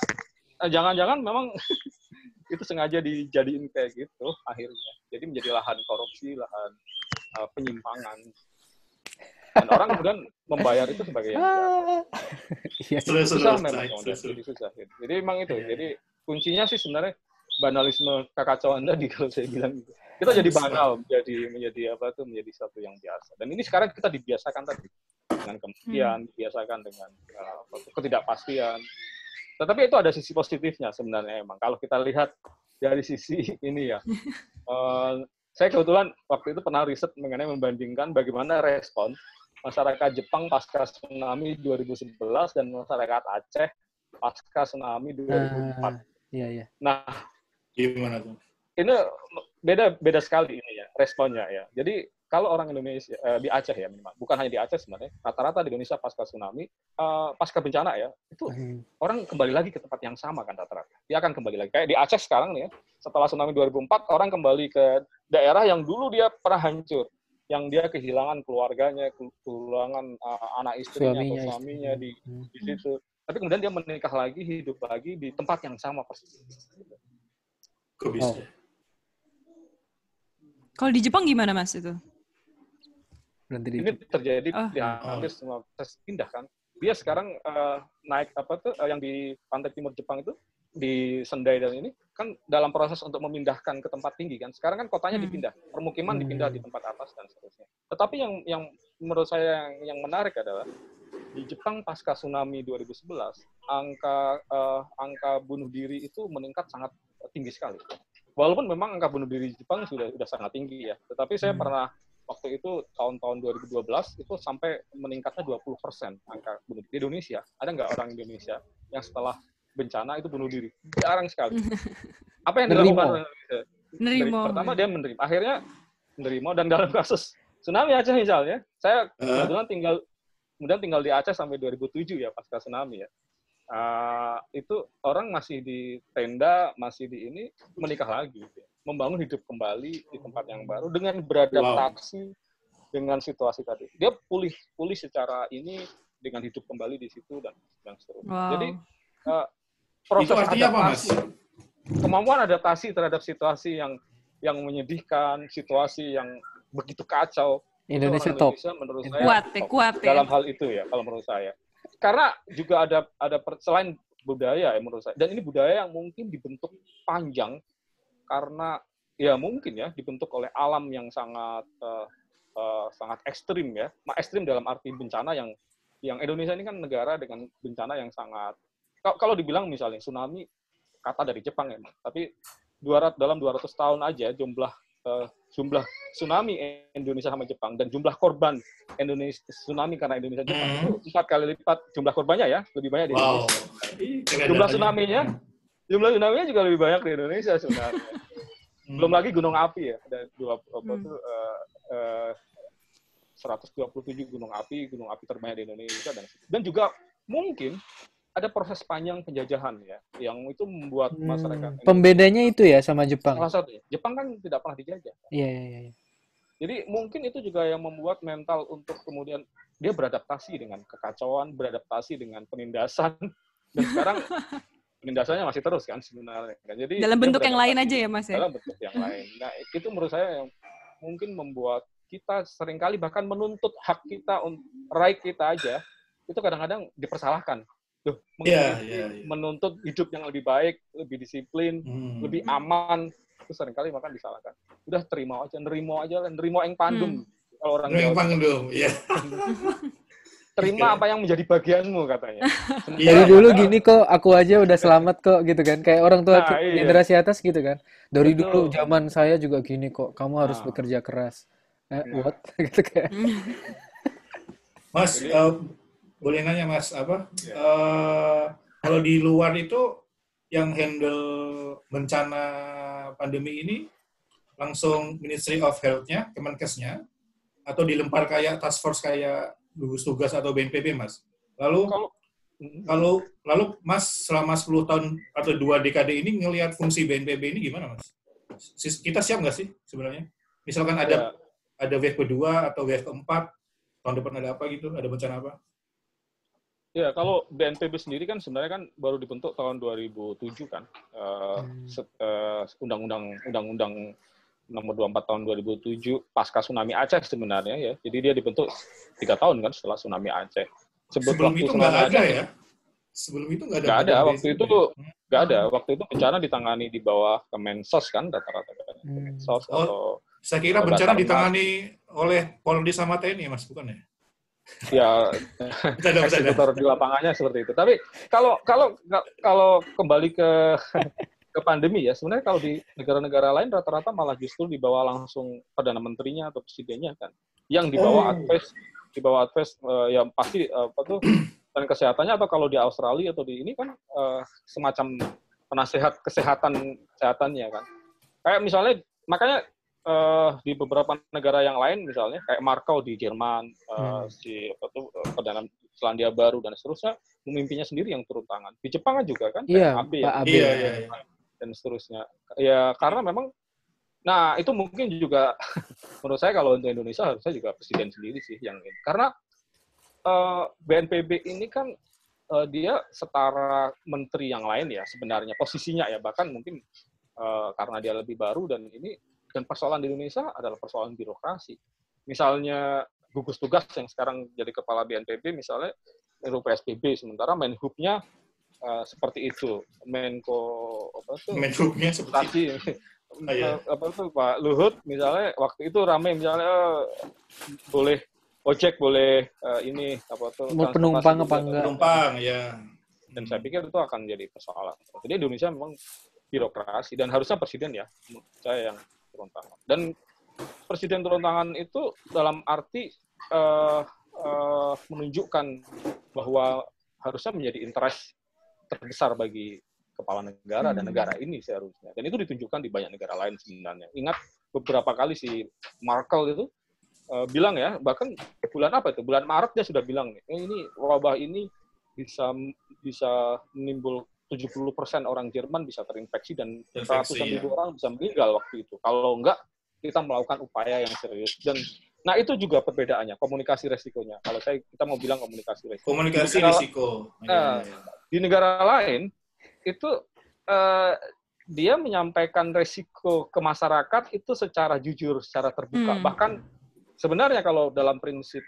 jangan-jangan memang itu sengaja dijadiin kayak gitu akhirnya. Jadi menjadi lahan korupsi, lahan penyimpangan. Dan orang kemudian membayar itu sebagai yang biasa. Susah memang, jadi susah. Jadi memang itu. Jadi kuncinya sih sebenarnya banalisme kekacauan tadi kalau saya bilang gitu. Kita jadi banal, menjadi satu yang biasa. Dan ini sekarang kita dibiasakan tadi dengan kematian, dibiasakan dengan ketidakpastian. Tetapi itu ada sisi positifnya sebenarnya emang. Kalau kita lihat dari sisi ini ya, saya kebetulan waktu itu pernah riset mengenai membandingkan bagaimana respon masyarakat Jepang pasca tsunami 2011 dan masyarakat Aceh pasca tsunami 2004. Iya. Nah, gimana tuh? Ini beda sekali ini ya responnya ya. Jadi kalau orang Indonesia di Aceh ya memang, bukan hanya di Aceh sebenarnya, rata-rata di Indonesia pasca tsunami, pasca bencana ya, itu orang kembali lagi ke tempat yang sama kan rata-rata. Dia akan kembali lagi. Kayak di Aceh sekarang nih ya, setelah tsunami 2004 orang kembali ke daerah yang dulu dia pernah hancur, yang dia kehilangan keluarganya, kehilangan anak istrinya atau suaminya di situ. Tapi kemudian dia menikah lagi, hidup lagi di tempat yang sama persis. Kok bisa? Kalau di Jepang gimana Mas itu? berhenti di Ini terjadi Oh. di hampir semua tes pindah kan. Dia sekarang naik yang di pantai timur Jepang itu di Sendai dan ini kan dalam proses untuk memindahkan ke tempat tinggi kan. Sekarang kan kotanya dipindah, permukiman dipindah di tempat atas dan seterusnya. Tetapi yang menurut saya yang menarik adalah di Jepang pasca tsunami 2011 angka bunuh diri itu meningkat sangat tinggi sekali. Walaupun memang angka bunuh diri di Jepang sudah sangat tinggi ya, tetapi saya pernah waktu itu tahun 2012 itu sampai meningkatnya 20% angka bunuh diri. Di Indonesia, ada nggak orang Indonesia yang setelah bencana itu bunuh diri? Jarang sekali. Apa yang dilakukan orang Indonesia? Pertama dia menerima, akhirnya menerima, dan dalam kasus tsunami Aceh misalnya, saya kebetulan tinggal di Aceh sampai 2007 ya pasca tsunami ya. Itu orang masih di tenda, masih di ini, menikah lagi. Membangun hidup kembali di tempat yang baru dengan beradaptasi dengan situasi tadi. Dia pulih secara ini dengan hidup kembali di situ dan seterusnya. Wow. Jadi proses adaptasi, kemampuan adaptasi terhadap situasi yang menyedihkan, situasi yang begitu kacau. Indonesia top. Menurut saya kuat dalam hal itu ya, kalau menurut saya. Karena juga ada selain budaya ya menurut saya. Dan ini budaya yang mungkin dibentuk panjang karena ya mungkin ya dibentuk oleh alam yang sangat ekstrim ya. Ekstrim dalam arti bencana yang Indonesia ini kan negara dengan bencana yang sangat, kalau dibilang misalnya tsunami kata dari Jepang ya, tapi dalam 200 tahun aja jumlah tsunami Indonesia sama Jepang dan jumlah korban Indonesia tsunami karena Indonesia Jepang itu 4 kali lipat jumlah korbannya ya, lebih banyak di Indonesia. Jumlah tsunami-nya juga lebih banyak di Indonesia sebenarnya. Belum lagi gunung api ya, ada 127 gunung api terbanyak di Indonesia dan juga mungkin ada proses panjang penjajahan ya, yang itu membuat masyarakat. Pembedanya itu ya sama Jepang. Salah satu, Jepang kan tidak pernah dijajah. Iya. Jadi mungkin itu juga yang membuat mental untuk kemudian dia beradaptasi dengan kekacauan, beradaptasi dengan penindasan, dan sekarang penindasannya masih terus kan sebenarnya. Jadi dalam bentuk yang lain aja ya Mas ya. Dalam bentuk yang lain. Nah itu menurut saya yang mungkin membuat kita seringkali bahkan menuntut hak kita, right kita aja, itu kadang-kadang dipersalahkan. Menuntut hidup yang lebih baik, lebih disiplin, lebih aman, itu seringkali bahkan disalahkan. Udah terima aja, nerimo yang pandum. Kalau orang yang pandum, ya. Terima apa yang menjadi bagianmu katanya. Dari dulu gini kok, aku aja udah selamat kok gitu kan. Kayak orang tua generasi atas gitu kan. Dari dulu zaman saya juga gini kok, kamu harus bekerja keras. What? Gitu kayak. Mas, boleh nanya Mas, kalau di luar itu yang handle bencana pandemi ini langsung Ministry of Health-nya, Kemenkesnya, atau dilempar kayak task force kayak gugus tugas atau BNPB, Mas? Lalu Mas selama 10 tahun atau 2 dekade ini ngelihat fungsi BNPB ini gimana, Mas? Kita siap nggak sih sebenarnya? Misalkan ada wave kedua atau wave keempat, tahun depan ada apa gitu, ada bencana apa? Ya, kalau BNPB sendiri kan sebenarnya kan baru dibentuk tahun 2007 kan. Undang-undang nomor 24 tahun 2007 pasca tsunami Aceh sebenarnya ya. Jadi dia dibentuk 3 tahun kan setelah tsunami Aceh. Sebelum itu nggak ada ya? Sebelum itu nggak ada. Nggak ada. Nggak ada. Waktu itu bencana ditangani di bawah Kemensos kan rata-rata. Kemensos atau. Saya kira bencana ditangani oleh Polri sama TNI, Mas, bukan ya? Ya, eksekutor di lapangannya seperti itu. Tapi kalau kembali ke pandemi ya, sebenarnya kalau di negara-negara lain rata-rata malah justru dibawa langsung Perdana Menterinya atau Presidennya kan, yang dibawa advice yang pasti dan kesehatannya, atau kalau di Australia atau di ini kan semacam penasehat kesehatannya kan. Kayak misalnya makanya di beberapa negara yang lain misalnya kayak Markov di Jerman, Perdana Selandia Baru dan seterusnya, memimpinnya sendiri yang turun tangan. Di Jepang juga kan, Abe dan seterusnya. Ya karena memang, nah itu mungkin juga menurut saya kalau untuk Indonesia harusnya juga presiden sendiri sih yang ini. Karena BNPB ini kan dia setara menteri yang lain ya sebenarnya posisinya ya, bahkan mungkin karena dia lebih baru dan persoalan di Indonesia adalah persoalan birokrasi. Misalnya gugus tugas yang sekarang jadi kepala BNPB misalnya RUU PSBB, sementara Menhub-nya seperti itu, Menhub-nya seperti itu. Pak Luhut misalnya waktu itu ramai misalnya boleh ojek, boleh ini mau penumpang apa enggak? Penumpang ya. Dan saya pikir itu akan jadi persoalan. Jadi Indonesia memang birokrasi dan harusnya presiden ya, saya yang turun tangan. Dan presiden turun tangan itu dalam arti menunjukkan bahwa harusnya menjadi interest terbesar bagi kepala negara dan negara ini seharusnya. Dan itu ditunjukkan di banyak negara lain sebenarnya. Ingat beberapa kali si Merkel itu bilang ya, bahkan bulan apa itu? Bulan Maret dia sudah bilang nih, ini wabah ini bisa menimbul 70% orang Jerman bisa terinfeksi dan ratusan ribu orang bisa meninggal waktu itu. Kalau enggak, kita melakukan upaya yang serius. Dan nah itu juga perbedaannya, komunikasi resikonya. Kalau kita mau bilang komunikasi resiko. Komunikasi risiko. Di negara lain itu dia menyampaikan resiko ke masyarakat itu secara jujur, secara terbuka. Bahkan sebenarnya kalau dalam prinsip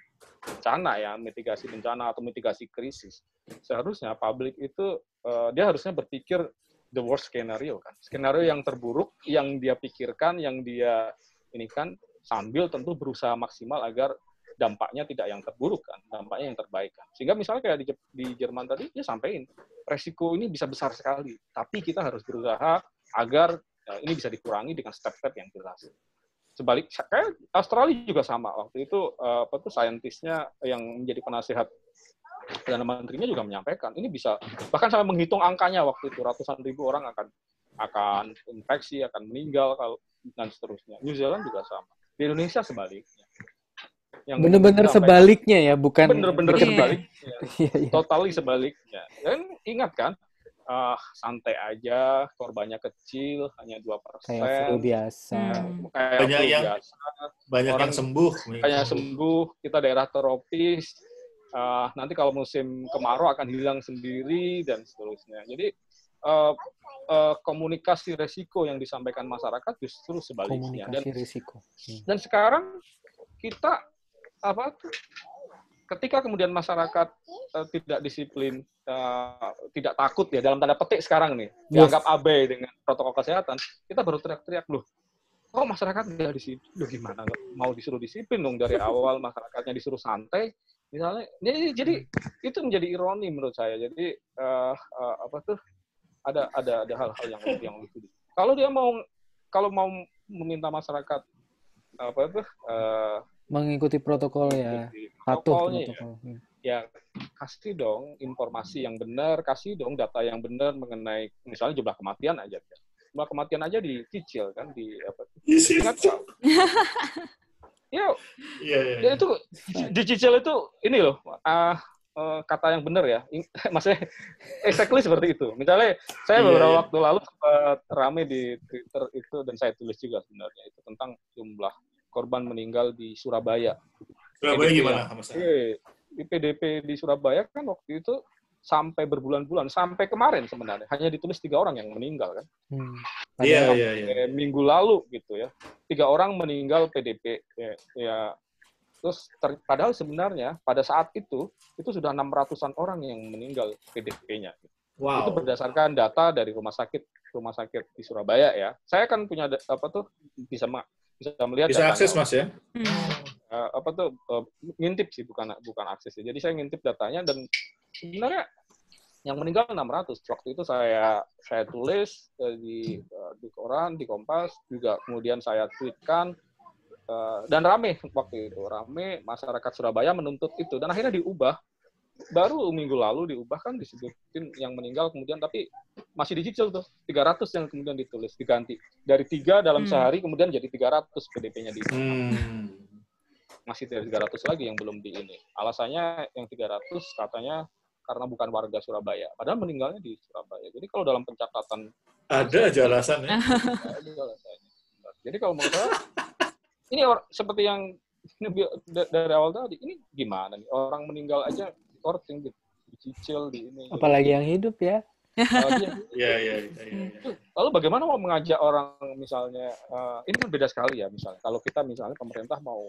bencana ya, mitigasi bencana atau mitigasi krisis, seharusnya publik itu dia harusnya berpikir the worst scenario kan. Skenario yang terburuk yang dia pikirkan, yang dia ini kan sambil tentu berusaha maksimal agar dampaknya tidak yang terburuk kan, dampaknya yang terbaik kan. Sehingga misalnya kayak di Jerman tadi dia sampaikan resiko ini bisa besar sekali, tapi kita harus berusaha agar ini bisa dikurangi dengan step-step yang jelas. Sebalik kayak Australia juga sama waktu itu saintisnya yang menjadi penasihat Perdana Menterinya juga menyampaikan ini bisa bahkan sampai menghitung angkanya waktu itu ratusan ribu orang akan infeksi, akan meninggal dan seterusnya. New Zealand juga sama. Di Indonesia sebaliknya. Benar-benar sebaliknya ya, bukan benar-benar sebaliknya. Totally sebaliknya. Dan ingat kan, santai aja, korbannya kecil, hanya 2%. Kayak flu biasa. Banyak yang sembuh. Banyak sembuh, kita daerah tropis. Nanti kalau musim kemarau akan hilang sendiri, dan seterusnya. Jadi, komunikasi resiko yang disampaikan masyarakat justru sebaliknya. Dan sekarang kita ketika kemudian masyarakat tidak disiplin, tidak takut ya dalam tanda petik sekarang nih, dianggap abai dengan protokol kesehatan, kita baru teriak-teriak loh. Kok masyarakat nggak disiplin? Loh gimana? Mau disuruh disiplin dong dari awal, masyarakatnya disuruh santai. Misalnya, jadi itu menjadi ironi menurut saya. Jadi ada hal-hal yang lucu. Kalau mau meminta masyarakat mengikuti protokol ya, patuh protokol. Ya kasih dong informasi yang benar, kasih dong data yang benar mengenai misalnya jumlah kematian aja. Jumlah kematian aja dicicil kan ingat ya itu dicicil itu ini loh kata yang benar ya, maksudnya exactly seperti itu. Misalnya saya beberapa waktu lalu sempat rame di Twitter itu dan saya tulis juga sebenarnya itu tentang jumlah korban meninggal di Surabaya. Surabaya gimana Mas? Di PDP di Surabaya kan waktu itu sampai berbulan-bulan, sampai kemarin sebenarnya hanya ditulis 3 orang yang meninggal kan. Iya. Minggu lalu gitu ya, 3 orang meninggal PDP ya. Terus padahal sebenarnya pada saat itu sudah 600-an orang yang meninggal PDP-nya. Wow. Itu berdasarkan data dari rumah sakit di Surabaya ya. Saya kan punya bisa melihat bisa datanya. Akses Mas ya. Ngintip sih bukan akses ya. Jadi saya ngintip datanya dan sebenarnya yang meninggal 600. Waktu itu saya tulis di koran, di Kompas, juga kemudian saya tweetkan dan rame waktu itu. Rame masyarakat Surabaya menuntut itu dan akhirnya diubah. Baru minggu lalu diubah kan disebutin yang meninggal kemudian tapi masih dicicil tuh 300 yang kemudian ditulis diganti dari 3 dalam sehari kemudian jadi 300 PDP-nya di masih dari 300 lagi yang belum di ini. Alasannya yang 300 katanya karena bukan warga Surabaya padahal meninggalnya di Surabaya. Jadi kalau dalam pencatatan ada aja alasannya. Jadi kalau menurut saya ini seperti yang dari awal tadi ini gimana nih orang meninggal aja korting dicicil di ini. Apalagi yang hidup ya. Iya. Lalu bagaimana mau mengajak orang misalnya ini kan beda sekali ya misalnya kalau kita misalnya pemerintah mau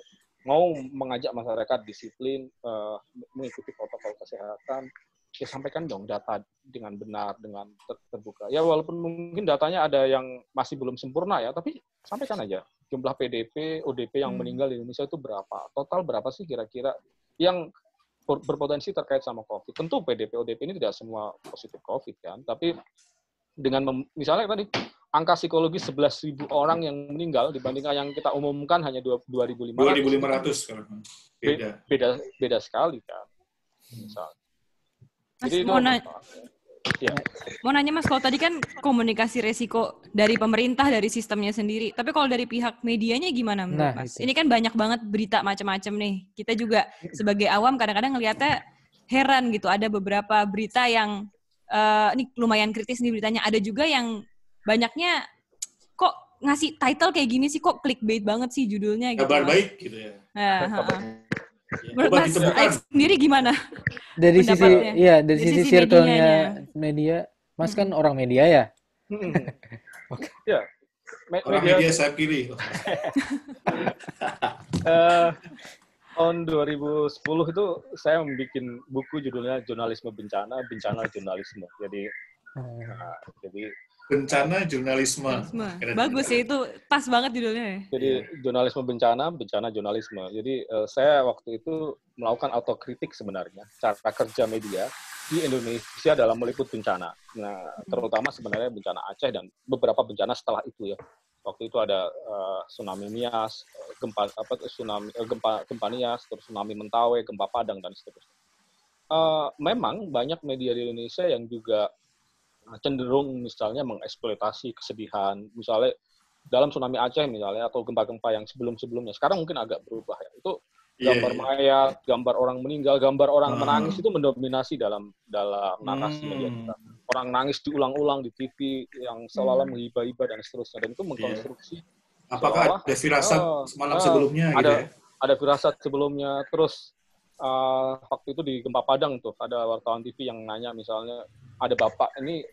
mau mengajak masyarakat disiplin, mengikuti protokol kesehatan, ya sampaikan dong data dengan benar, dengan terbuka. Ya walaupun mungkin datanya ada yang masih belum sempurna ya, tapi sampaikan aja jumlah PDP, ODP yang meninggal di Indonesia itu berapa, total berapa sih kira-kira yang berpotensi terkait sama COVID. Tentu PDP, ODP ini tidak semua positif COVID kan, tapi dengan misalnya tadi angka psikologis 11.000 orang yang meninggal dibandingkan yang kita umumkan hanya 2.500. 2.500 sekarang. Beda sekali kan. Misalnya. Mas, Jadi mau nanya Mas, kalau tadi kan komunikasi resiko dari pemerintah, dari sistemnya sendiri. Tapi kalau dari pihak medianya gimana menurut Mas? Ini kan banyak banget berita macam-macam nih. Kita juga sebagai awam kadang-kadang ngelihatnya heran gitu. Ada beberapa berita yang ini lumayan kritis nih beritanya. Ada juga yang banyaknya kok ngasih title kayak gini sih, kok clickbait banget sih judulnya gitu. Kabar baik gitu ya. Menurut Mas sendiri gimana? Dari sisi circle-nya media, Mas kan orang media ya? Okay. Ya. Orang media saya pilih. Tahun 2010 itu saya membuat buku judulnya Jurnalisme Bencana, Bencana Jurnalisme. Jadi Bencana Jurnalisme. Bagus sih, itu pas banget judulnya. Jadi jurnalisme bencana, bencana jurnalisme. Jadi saya waktu itu melakukan autokritik sebenarnya cara kerja media di Indonesia dalam meliput bencana. Nah, terutama sebenarnya bencana Aceh dan beberapa bencana setelah itu ya. Waktu itu ada tsunami Nias, gempa Nias, terus tsunami Mentawai, gempa Padang dan seterusnya. Memang banyak media di Indonesia yang juga cenderung misalnya mengeksploitasi kesedihan, misalnya dalam tsunami Aceh misalnya atau gempa-gempa yang sebelum-sebelumnya. Sekarang mungkin agak berubah ya. Itu gambar mayat, gambar orang meninggal, gambar orang menangis itu mendominasi dalam narasi media kita. Orang nangis diulang-ulang di TV yang seolah-olah menghibah-hibah dan seterusnya, dan itu mengkonstruksi. Apakah ada firasat semalam sebelumnya? Ada firasat sebelumnya. Terus waktu itu di gempa Padang tuh ada wartawan TV yang nanya misalnya ada bapak ini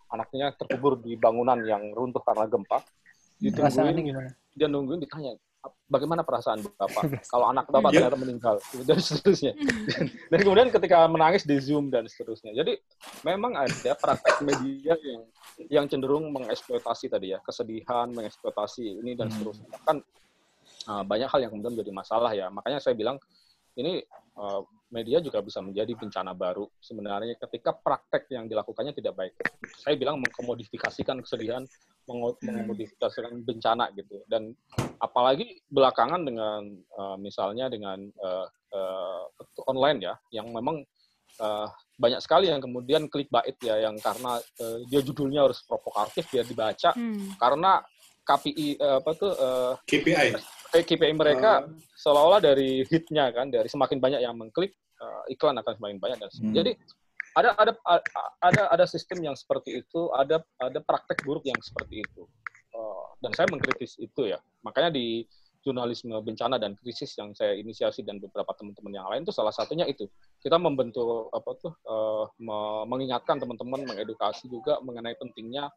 anaknya terkubur di bangunan yang runtuh karena gempa. Dia nungguin ditanya bagaimana perasaan bapak kalau anak bapak ternyata meninggal dan seterusnya. Dan kemudian ketika menangis di Zoom dan seterusnya. Jadi memang ada praktek media yang cenderung mengeksploitasi tadi ya, kesedihan, mengeksploitasi ini dan seterusnya. Kan banyak hal yang kemudian menjadi masalah ya. Makanya saya bilang ini media juga bisa menjadi bencana baru sebenarnya ketika praktek yang dilakukannya tidak baik. Saya bilang mengkomodifikasikan kesedihan, mengkomodifikasikan bencana gitu. Dan apalagi belakangan dengan misalnya dengan online ya, yang memang banyak sekali yang kemudian clickbait ya, yang karena dia judulnya harus provokatif biar dibaca karena KPI mereka seolah-olah dari hitnya kan, dari semakin banyak yang mengklik iklan akan semakin banyak dan jadi ada sistem yang seperti itu, ada praktek buruk yang seperti itu, dan saya mengkritis itu ya. Makanya di jurnalisme bencana dan krisis yang saya inisiasi dan beberapa teman-teman yang lain itu salah satunya itu kita membentuk mengingatkan teman-teman, mengedukasi juga mengenai pentingnya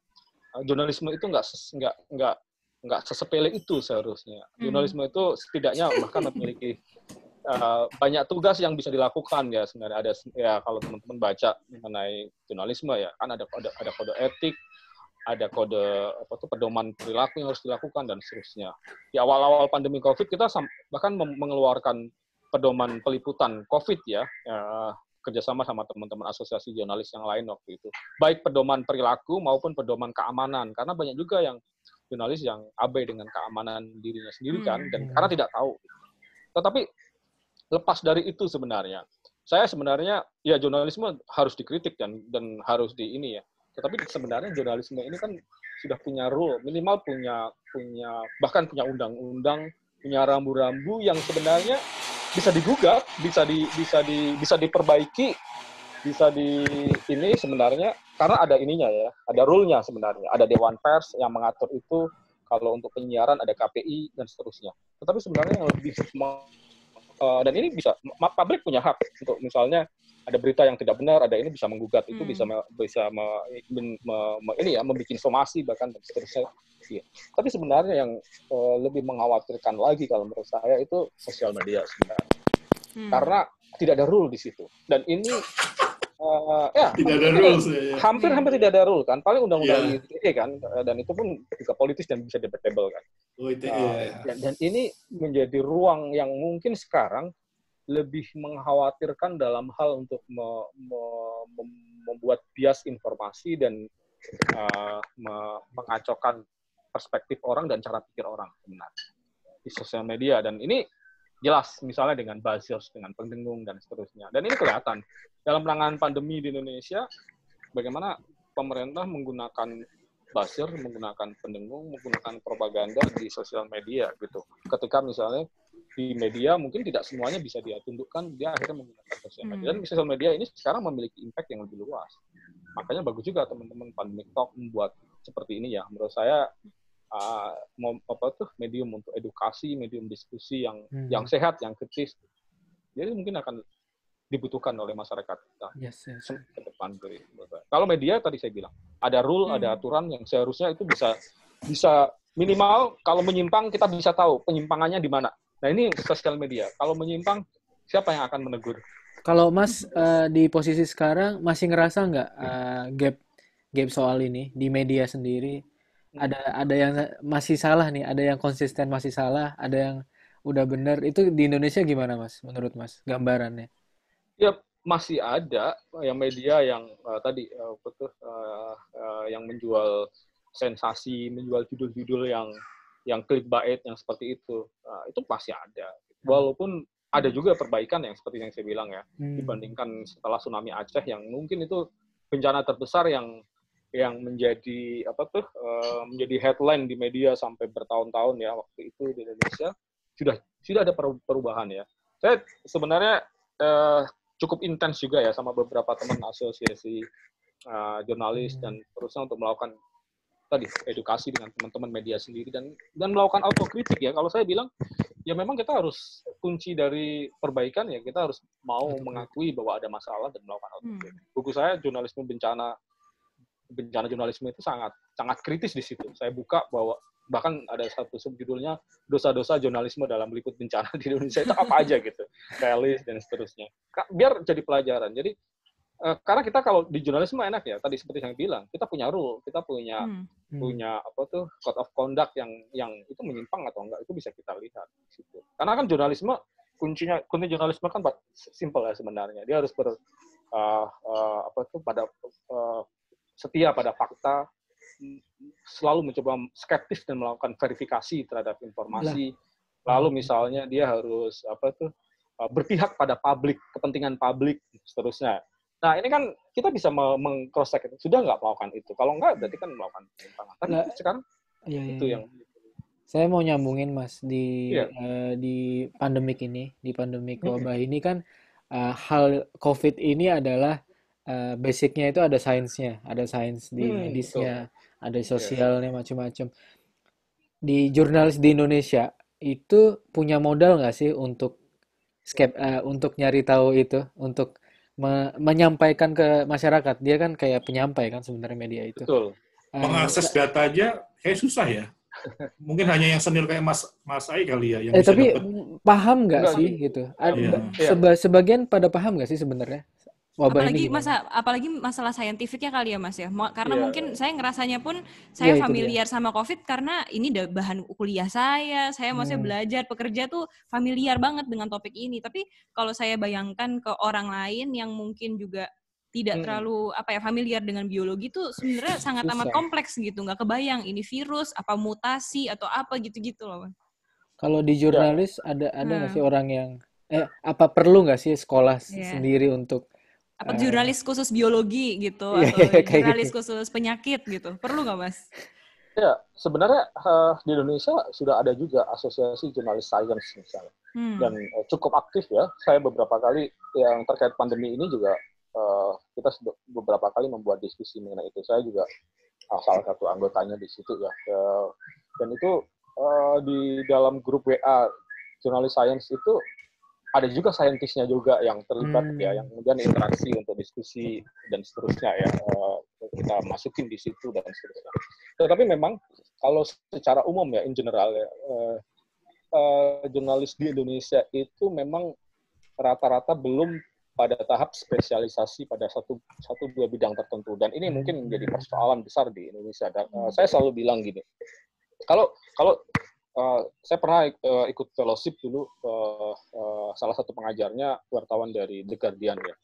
jurnalisme itu nggak sesepele itu seharusnya. Jurnalisme itu setidaknya bahkan memiliki banyak tugas yang bisa dilakukan ya sebenarnya. Ada ya kalau teman-teman baca mengenai jurnalisme ya kan ada kode etik, ada kode pedoman perilaku yang harus dilakukan dan seterusnya. Di awal-awal pandemi COVID kita bahkan mengeluarkan pedoman peliputan COVID ya. Kerjasama sama teman-teman asosiasi jurnalis yang lain waktu itu. Baik pedoman perilaku maupun pedoman keamanan. Karena banyak juga yang jurnalis yang abai dengan keamanan dirinya sendiri kan, dan karena tidak tahu. Tetapi lepas dari itu sebenarnya, saya sebenarnya ya jurnalisme harus dikritik dan harus di ini ya. Tetapi sebenarnya jurnalisme ini kan sudah punya rule, minimal punya bahkan punya undang-undang, punya rambu-rambu yang sebenarnya bisa digugat, bisa diperbaiki, bisa ini sebenarnya karena ada ininya ya, ada rule-nya sebenarnya, ada Dewan Pers yang mengatur itu, kalau untuk penyiaran ada KPI dan seterusnya. Tetapi sebenarnya yang lebih dan ini bisa publik punya hak untuk misalnya ada berita yang tidak benar, ada ini bisa menggugat, itu bisa membuat somasi bahkan dan seterusnya. Ya. Tapi sebenarnya yang lebih mengkhawatirkan lagi kalau menurut saya itu sosial media sebenarnya, karena tidak ada rule di situ. Dan ini tidak ada rules hampir tidak ada rule kan, paling undang-undang ITE kan, dan itu pun juga politis dan bisa debatable kan. Dan ini menjadi ruang yang mungkin sekarang lebih mengkhawatirkan dalam hal untuk membuat bias informasi dan mengacaukan perspektif orang dan cara pikir orang sebenarnya di sosial media. Dan ini jelas misalnya dengan buzzers, dengan pendengung dan seterusnya. Dan ini kelihatan dalam penanganan pandemi di Indonesia bagaimana pemerintah menggunakan buzzer, menggunakan pendengung, menggunakan propaganda di sosial media gitu. Ketika misalnya di media mungkin tidak semuanya bisa dia tundukkan, dia akhirnya menggunakan sosial media. Dan sosial media ini sekarang memiliki impact yang lebih luas. Makanya bagus juga teman-teman Pandemic Talk membuat seperti ini ya. Menurut saya medium untuk edukasi, medium diskusi yang sehat, yang kritis. Jadi mungkin akan dibutuhkan oleh masyarakat ke depan. Kalau media tadi saya bilang ada rule, ada aturan yang seharusnya itu bisa minimal kalau menyimpang kita bisa tahu penyimpangannya di mana. Nah ini sosial media. Kalau menyimpang, siapa yang akan menegur? Kalau Mas di posisi sekarang masih ngerasa nggak gap soal ini di media sendiri? Ada yang masih salah nih, ada yang konsisten masih salah, ada yang udah benar. Itu di Indonesia gimana Mas? Menurut Mas, gambarannya? Ya masih ada yang media yang yang menjual sensasi, menjual judul-judul yang clickbait yang seperti itu masih ada. Walaupun ada juga perbaikan yang seperti yang saya bilang ya, dibandingkan setelah tsunami Aceh yang mungkin itu bencana terbesar yang menjadi menjadi headline di media sampai bertahun-tahun ya waktu itu di Indonesia sudah ada perubahan ya. Saya sebenarnya cukup intens juga ya sama beberapa teman asosiasi jurnalis dan terusnya untuk melakukan tadi edukasi dengan teman-teman media sendiri dan melakukan autokritik ya. Kalau saya bilang ya memang kita harus kunci dari perbaikan ya kita harus mau mengakui bahwa ada masalah dan melakukan autokritik. Buku saya jurnalisme bencana jurnalisme itu sangat kritis di situ. Saya buka bahwa bahkan ada satu subjudulnya dosa-dosa jurnalisme dalam meliput bencana di Indonesia itu apa aja gitu, realis dan seterusnya. Biar jadi pelajaran. Jadi karena kita kalau di jurnalisme enak ya, tadi seperti yang bilang, kita punya rule, kita punya code of conduct yang itu menyimpang atau enggak itu bisa kita lihat di situ. Karena kan jurnalisme kunci jurnalisme kan simple ya sebenarnya. Dia harus setia pada fakta, selalu mencoba skeptis dan melakukan verifikasi terhadap informasi. Lalu misalnya dia harus berpihak pada publik, kepentingan publik, seterusnya. Nah ini kan kita bisa meng-cross check itu. Sudah nggak melakukan itu? Kalau nggak berarti kan melakukan penyimpangan. Tapi sekarang itu yang. Saya mau nyambungin Mas di pandemik ini, di pandemik wabah ini kan hal COVID ini adalah basicnya itu ada sainsnya, ada sains di medisnya, ada sosialnya macam-macam. Di jurnalis di Indonesia itu punya modal nggak sih untuk untuk nyari tahu itu, untuk menyampaikan ke masyarakat? Dia kan kayak penyampai kan sebenarnya media itu. Betul. Mengakses data aja kayak susah ya. Mungkin hanya yang senior kayak Mas Ai kali ya yang bisa tapi dapat. Paham nggak sih gitu? Sebagian pada paham nggak sih sebenarnya? Apalagi masalah saintifiknya kali ya Mas ya. Karena mungkin saya ngerasanya pun saya familiar sama COVID karena ini bahan kuliah saya maksudnya belajar pekerja tuh familiar banget dengan topik ini. Tapi kalau saya bayangkan ke orang lain yang mungkin juga tidak terlalu familiar dengan biologi tuh sebenarnya sangat amat kompleks gitu. Nggak kebayang ini virus, apa mutasi atau apa gitu-gitu loh. Kalau di jurnalis ada nggak sih orang yang apa perlu nggak sih sekolah sendiri untuk apa jurnalis khusus biologi gitu atau jurnalis khusus penyakit gitu, perlu nggak Mas? Ya sebenarnya di Indonesia sudah ada juga asosiasi jurnalis science misalnya dan cukup aktif ya. Saya beberapa kali yang terkait pandemi ini juga kita beberapa kali membuat diskusi mengenai itu. Saya juga salah satu anggotanya di situ ya. Dan itu di dalam grup WA jurnalis science itu ada juga saintisnya juga yang terlibat ya, yang kemudian interaksi untuk diskusi dan seterusnya ya, kita masukin di situ dan seterusnya. Tetapi memang kalau secara umum ya, in general ya, jurnalis di Indonesia itu memang rata-rata belum pada tahap spesialisasi pada satu dua bidang tertentu, dan ini mungkin menjadi persoalan besar di Indonesia. Dan saya selalu bilang gini, kalau saya pernah ikut fellowship dulu, salah satu pengajarnya wartawan dari The Guardian ya.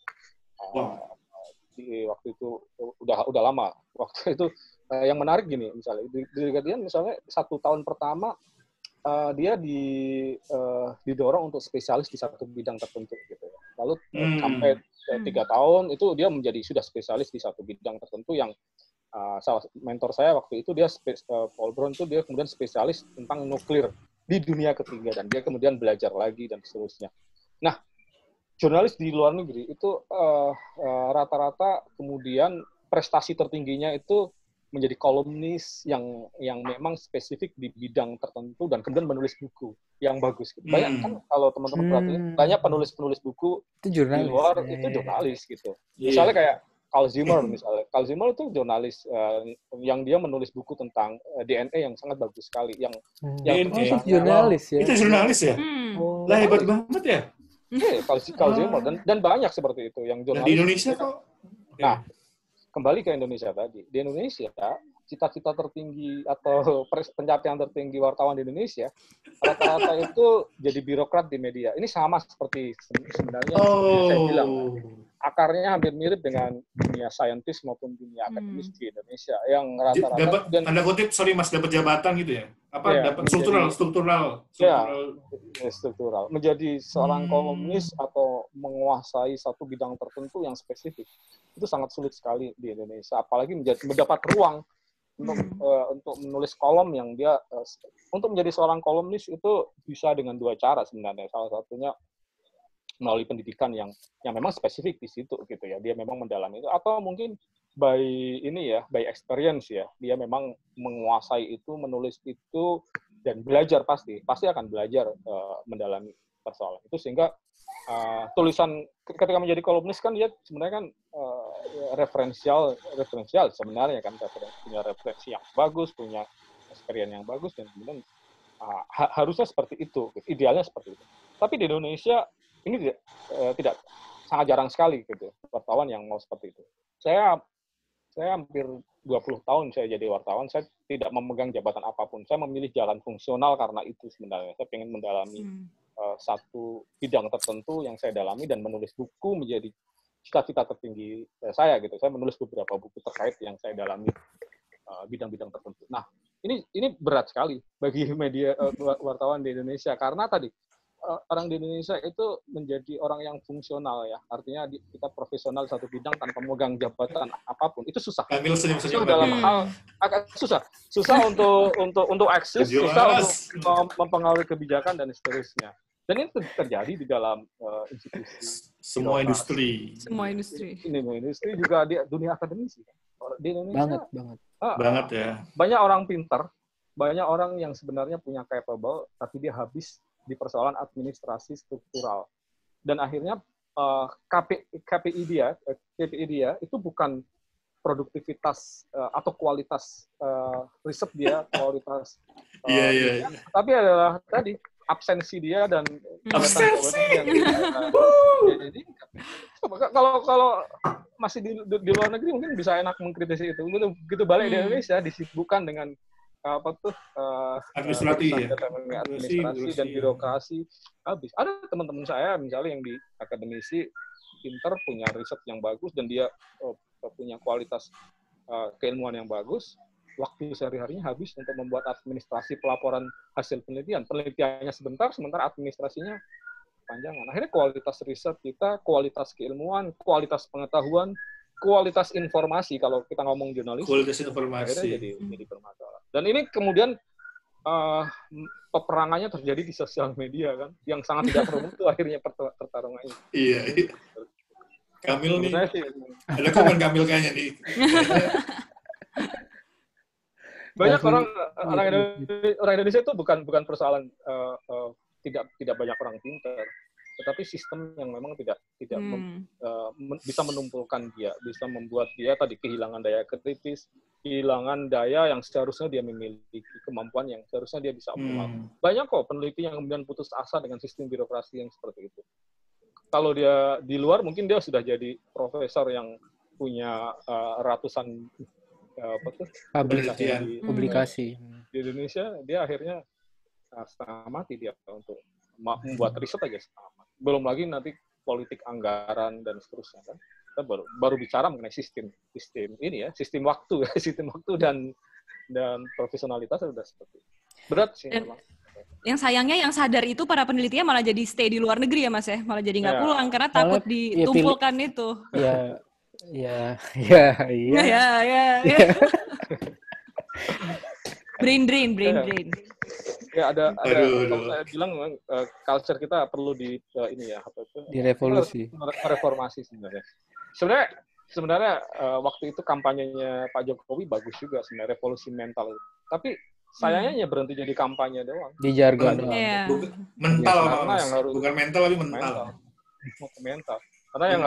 Di waktu itu udah lama. Waktu itu yang menarik gini, misalnya di The Guardian misalnya 1 tahun pertama dia didorong untuk spesialis di satu bidang tertentu gitu. Lalu sampai 3 tahun itu dia menjadi sudah spesialis di satu bidang tertentu yang salah mentor saya waktu itu dia Paul Brown itu dia kemudian spesialis tentang nuklir di dunia ketiga, dan dia kemudian belajar lagi dan seterusnya. Nah, jurnalis di luar negeri itu rata-rata kemudian prestasi tertingginya itu menjadi kolumnis yang memang spesifik di bidang tertentu dan kemudian menulis buku yang bagus. Banyak kan kalau teman-teman perhatiin banyak penulis-penulis buku itu di luar itu jurnalis gitu. Misalnya kayak Carl Zimmer misalnya. Carl Zimmer itu jurnalis yang dia menulis buku tentang DNA yang sangat bagus sekali. Yang itu jurnalis ya. Itu jurnalis ya? Lah hebat banget ya. Iya, Carl Zimmer dan banyak seperti itu yang jurnalis. Di Indonesia kok. Nah, kembali ke Indonesia tadi. Di Indonesia, cita-cita tertinggi atau pencapaian tertinggi wartawan di Indonesia rata-rata itu jadi birokrat di media. Ini sama seperti sebenarnya saya bilang. Akarnya hampir mirip dengan dunia saintis maupun dunia akademis di Indonesia yang rata-rata tanda kutip dapat jabatan gitu ya, dapat struktural menjadi seorang kolumnis atau menguasai satu bidang tertentu yang spesifik itu sangat sulit sekali di Indonesia, apalagi mendapat ruang untuk menulis kolom yang dia untuk menjadi seorang kolumnis itu bisa dengan 2 cara sebenarnya. Salah satunya melalui pendidikan yang memang spesifik di situ gitu ya, dia memang mendalami itu, atau mungkin by experience ya, dia memang menguasai itu, menulis itu dan belajar pasti akan belajar mendalami persoalan itu, sehingga tulisan ketika menjadi kolumnis kan dia sebenarnya kan referensial sebenarnya kan, punya referensi yang bagus, punya experience yang bagus, dan kemudian harusnya seperti itu, idealnya seperti itu. Tapi di Indonesia ini tidak sangat jarang sekali gitu wartawan yang mau seperti itu. Saya hampir 20 tahun saya jadi wartawan, saya tidak memegang jabatan apapun. Saya memilih jalan fungsional karena itu sebenarnya. Saya ingin mendalami satu bidang tertentu yang saya dalami dan menulis buku menjadi cita-cita tertinggi saya gitu. Saya menulis beberapa buku terkait yang saya dalami bidang-bidang tertentu. Nah, ini berat sekali bagi media wartawan di Indonesia karena tadi orang di Indonesia itu menjadi orang yang fungsional ya, artinya kita profesional satu bidang tanpa memegang jabatan apapun itu susah. Itu dalam hal agak susah untuk eksis, susah untuk mempengaruhi kebijakan dan seterusnya. Dan itu terjadi di dalam institusi. Semua industri juga di dunia akademisi. Di Indonesia banget ya. Banyak orang pintar, banyak orang yang sebenarnya punya capable, tapi dia habis di persoalan administrasi struktural, dan akhirnya KPI dia itu bukan produktivitas atau kualitas riset dia, kualitas tapi adalah tadi absensi dia dan jadi kalau masih di luar negeri mungkin bisa enak mengkritisi itu, begitu balik di Indonesia disibukkan dengan administrasi dan birokrasi habis. Ada teman-teman saya misalnya yang di akademisi pinter, punya riset yang bagus dan dia punya kualitas keilmuan yang bagus, waktu sehari-harinya habis untuk membuat administrasi pelaporan hasil penelitiannya sebentar, sementara administrasinya panjangan. Akhirnya kualitas riset kita, kualitas keilmuan, kualitas pengetahuan, kualitas informasi, kalau kita ngomong jurnalistik, kualitas informasi jadi bermasalah. Dan ini kemudian peperangannya terjadi di sosial media kan, yang sangat tidak bermutu akhirnya pertarungan ini. Iya. Kamil nih, ada komen Kamil kayaknya nih. Banyak orang Indonesia itu bukan persoalan tidak banyak orang pintar, tetapi sistem yang memang tidak bisa menumpulkan dia, bisa membuat dia tadi kehilangan daya kritis, kehilangan daya yang seharusnya dia memiliki, kemampuan yang seharusnya dia bisa optimal. Banyak kok peneliti yang kemudian putus asa dengan sistem birokrasi yang seperti itu. Kalau dia di luar, mungkin dia sudah jadi profesor yang punya ratusan publikasi. Di Indonesia, dia akhirnya setengah mati dia untuk membuat riset aja setengah mati. Belum lagi nanti politik anggaran dan seterusnya kan. Kita baru bicara mengenai sistem ini ya, sistem waktu dan profesionalitas sudah seperti itu. Berat sih memang. Yang sayangnya yang sadar itu para penelitinya malah jadi stay di luar negeri ya Mas ya, malah jadi nggak pulang karena takut ditumpulkan itu. Ya. Brain drain. Ya ada kalau saya bilang memang culture kita perlu direvolusi. Reformasi sebenarnya. Sebenarnya waktu itu kampanyenya Pak Jokowi bagus juga sebenarnya, revolusi mental. Tapi sayangnya berhenti jadi kampanye doang. Di jargon doang. Mental yang harus, bukan mental tapi mental. Karena yang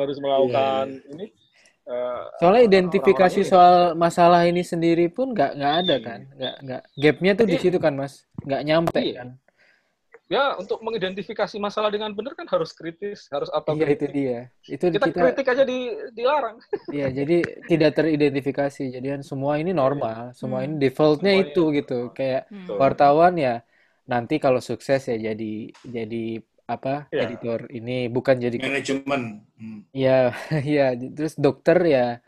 harus melakukan ini. Soalnya identifikasi soal masalah ini sendiri pun nggak ada kan, nggak gapnya tuh di situ kan Mas, nggak nyampe kan. Ya untuk mengidentifikasi masalah dengan benar kan harus kritis, harus Iya itu dia. Itu kita kritik aja dilarang. Iya jadi tidak teridentifikasi, jadi kan semua ini normal, semua ini defaultnya itu gitu, kayak wartawan ya nanti kalau sukses ya jadi editor ini, bukan jadi manajemen. Iya, iya. Terus dokter ya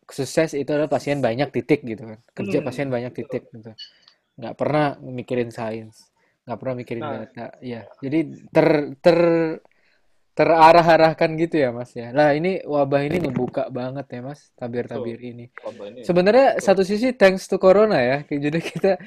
sukses itu adalah pasien banyak titik gitu kan. Kerja pasien banyak titik gitu. Nggak pernah mikirin sains, nggak pernah mikirin data. Ya, jadi terarah-arahkan gitu ya Mas ya. Nah ini wabah ini ngebuka banget ya Mas, tabir-tabir ini. Sebenarnya satu sisi thanks to corona ya. Jadi kita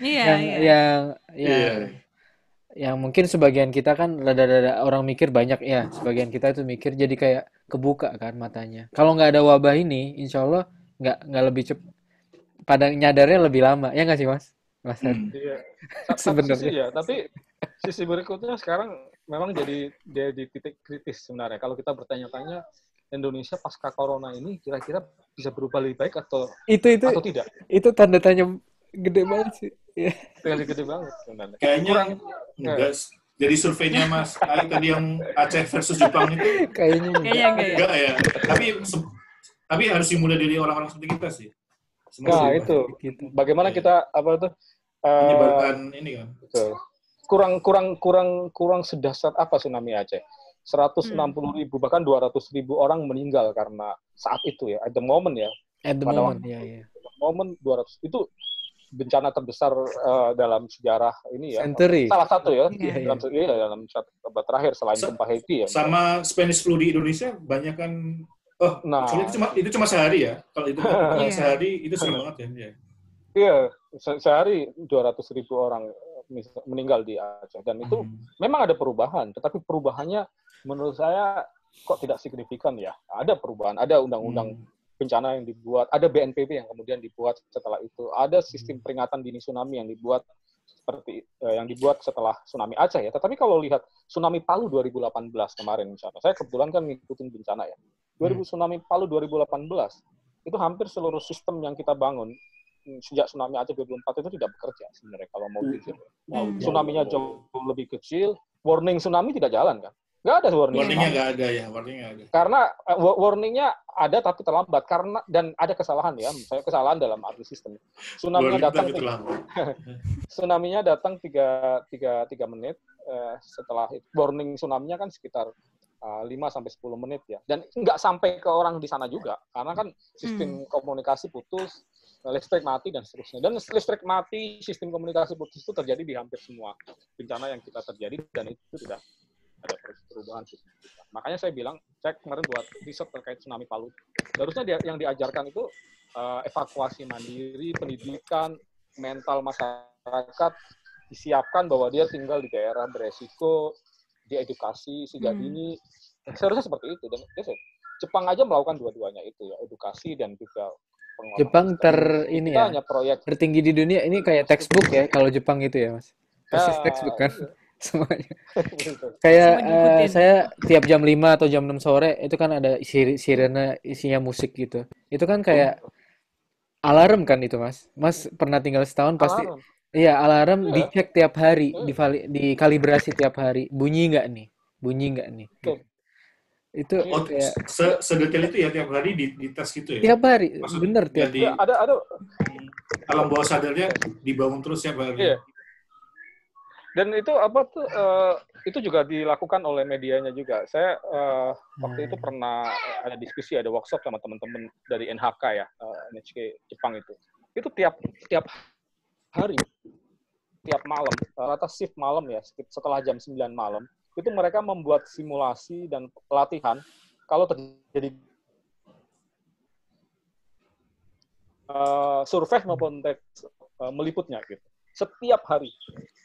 yang mungkin sebagian kita kan rada-rada orang mikir banyak ya, sebagian kita itu mikir jadi kayak kebuka kan matanya. Kalau nggak ada wabah ini, insya Allah nggak lebih cepat, pada nyadarnya lebih lama, ya nggak sih Mas? Iya. Sebenarnya. Ya, tapi sisi berikutnya sekarang memang jadi titik kritis sebenarnya. Kalau kita bertanya-tanya Indonesia pasca corona ini kira-kira bisa berubah lebih baik atau tidak? Itu tanda tanya gede banget sih. Gede banget sebenarnya. Kayaknya enggak. Jadi surveinya Mas Ali tadi yang Aceh versus Jepang itu kayaknya enggak ya. Tapi harus dimulai dari orang-orang seperti kita sih. Nah, itu. Bagaimana kita menyebarkan ini kan. Betul. Kurang sedahsyat apa tsunami Aceh? 160.000 bahkan 200.000 orang meninggal karena saat itu ya, at the moment ya. At the moment 200 itu bencana terbesar dalam sejarah ini ya. Century. Salah satu ya. Dalam abad terakhir selain gempa Haiti ya. Sama Spanish flu di Indonesia banyak kan. Itu cuma sehari ya. Kalau itu sehari itu sering banget ya. Iya, sehari 200.000 orang meninggal di Aceh dan itu memang ada perubahan, tetapi perubahannya menurut saya kok tidak signifikan ya. Ada perubahan, ada undang-undang bencana yang dibuat, ada BNPB yang kemudian dibuat setelah itu, ada sistem peringatan dini tsunami yang dibuat seperti yang dibuat setelah tsunami Aceh ya. Tetapi kalau lihat tsunami Palu 2018 kemarin misalnya, saya kebetulan kan ngikutin bencana ya. Tsunami Palu 2018 itu hampir seluruh sistem yang kita bangun sejak tsunami Aceh 2004 itu tidak bekerja sebenarnya kalau mau jujur. Tsunami-nya jauh lebih kecil, warning tsunami tidak jalan kan? Nggak ada warning. Warningnya nggak ada ya, warningnya ada. Karena warningnya ada tapi terlambat karena dan ada kesalahan ya, misalnya kesalahan dalam arti sistem. Tsunami-nya datang 3 menit setelah warning tsunami-nya kan sekitar 5-10 menit ya. Dan nggak sampai ke orang di sana juga karena kan sistem komunikasi putus, listrik mati dan seterusnya. Dan listrik mati, sistem komunikasi putus itu terjadi di hampir semua bencana yang kita terjadi dan itu tidak ada perubahan sistem kita. Makanya saya bilang, saya kemarin buat riset terkait tsunami Palu. Harusnya yang diajarkan itu evakuasi mandiri, pendidikan, mental masyarakat, disiapkan bahwa dia tinggal di daerah beresiko, diedukasi sejak dini. Seharusnya seperti itu. Dan Jepang aja melakukan dua-duanya itu ya, edukasi dan juga Jepang tertinggi di dunia ini kayak textbook ya kalau Jepang itu ya Mas. persis textbook kan semuanya. Gitu. Kayak Semua diikutin. saya tiap jam 5 atau jam 6 sore itu kan ada sirene isinya musik gitu. Itu kan kayak alarm kan itu, Mas. Mas pernah tinggal setahun pasti Alarm. iya, alarm Iya. dicek tiap hari, dikalibrasi tiap hari. Bunyi nggak nih? Bunyi nggak nih? Betul. Itu Oh, kayak sedetail itu ya tiap hari di tes gitu ya? tiap hari, Maksud bener tiap nggak di Ya, ada alam bawah sadarnya dibangun terus tiap hari. iya. Dan itu apa tuh itu juga dilakukan oleh medianya juga. Saya waktu itu pernah ada diskusi, ada workshop sama teman-teman dari NHK ya, NHK Jepang itu. Itu tiap hari, tiap malam, atas shift malam ya, setelah jam 9 malam, itu mereka membuat simulasi dan pelatihan kalau terjadi survei maupun meliputnya gitu. Setiap hari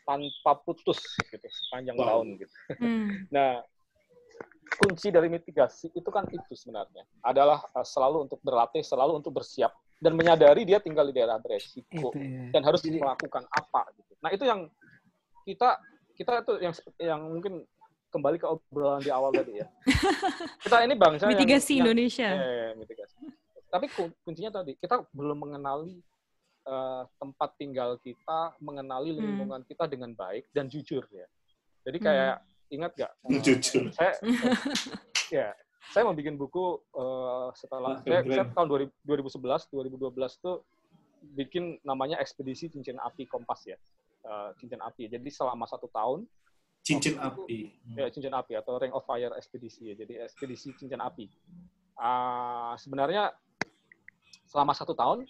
tanpa putus gitu sepanjang tahun gitu. Nah, kunci dari mitigasi itu kan itu sebenarnya adalah selalu untuk berlatih, selalu untuk bersiap dan menyadari dia tinggal di daerah beresiko dan harus melakukan apa gitu. Nah, itu yang kita itu yang mungkin kembali ke obrolan di awal tadi ya. Kita ini bangsa mitigasi Indonesia. Mitigasi. Tapi kuncinya tadi kita belum mengenali tempat tinggal kita, mengenali lingkungan kita dengan baik dan jujur ya. Jadi kayak ingat nggak? Jujur. Saya mau bikin buku setelah saya tahun 2011, 2012 tuh bikin namanya Ekspedisi Cincin Api Kompas ya. Cincin Api. Jadi selama 1 tahun. Cincin Api. Ya, Cincin Api atau Ring of Fire Ekspedisi ya. Jadi Ekspedisi Cincin Api. Sebenarnya selama 1 tahun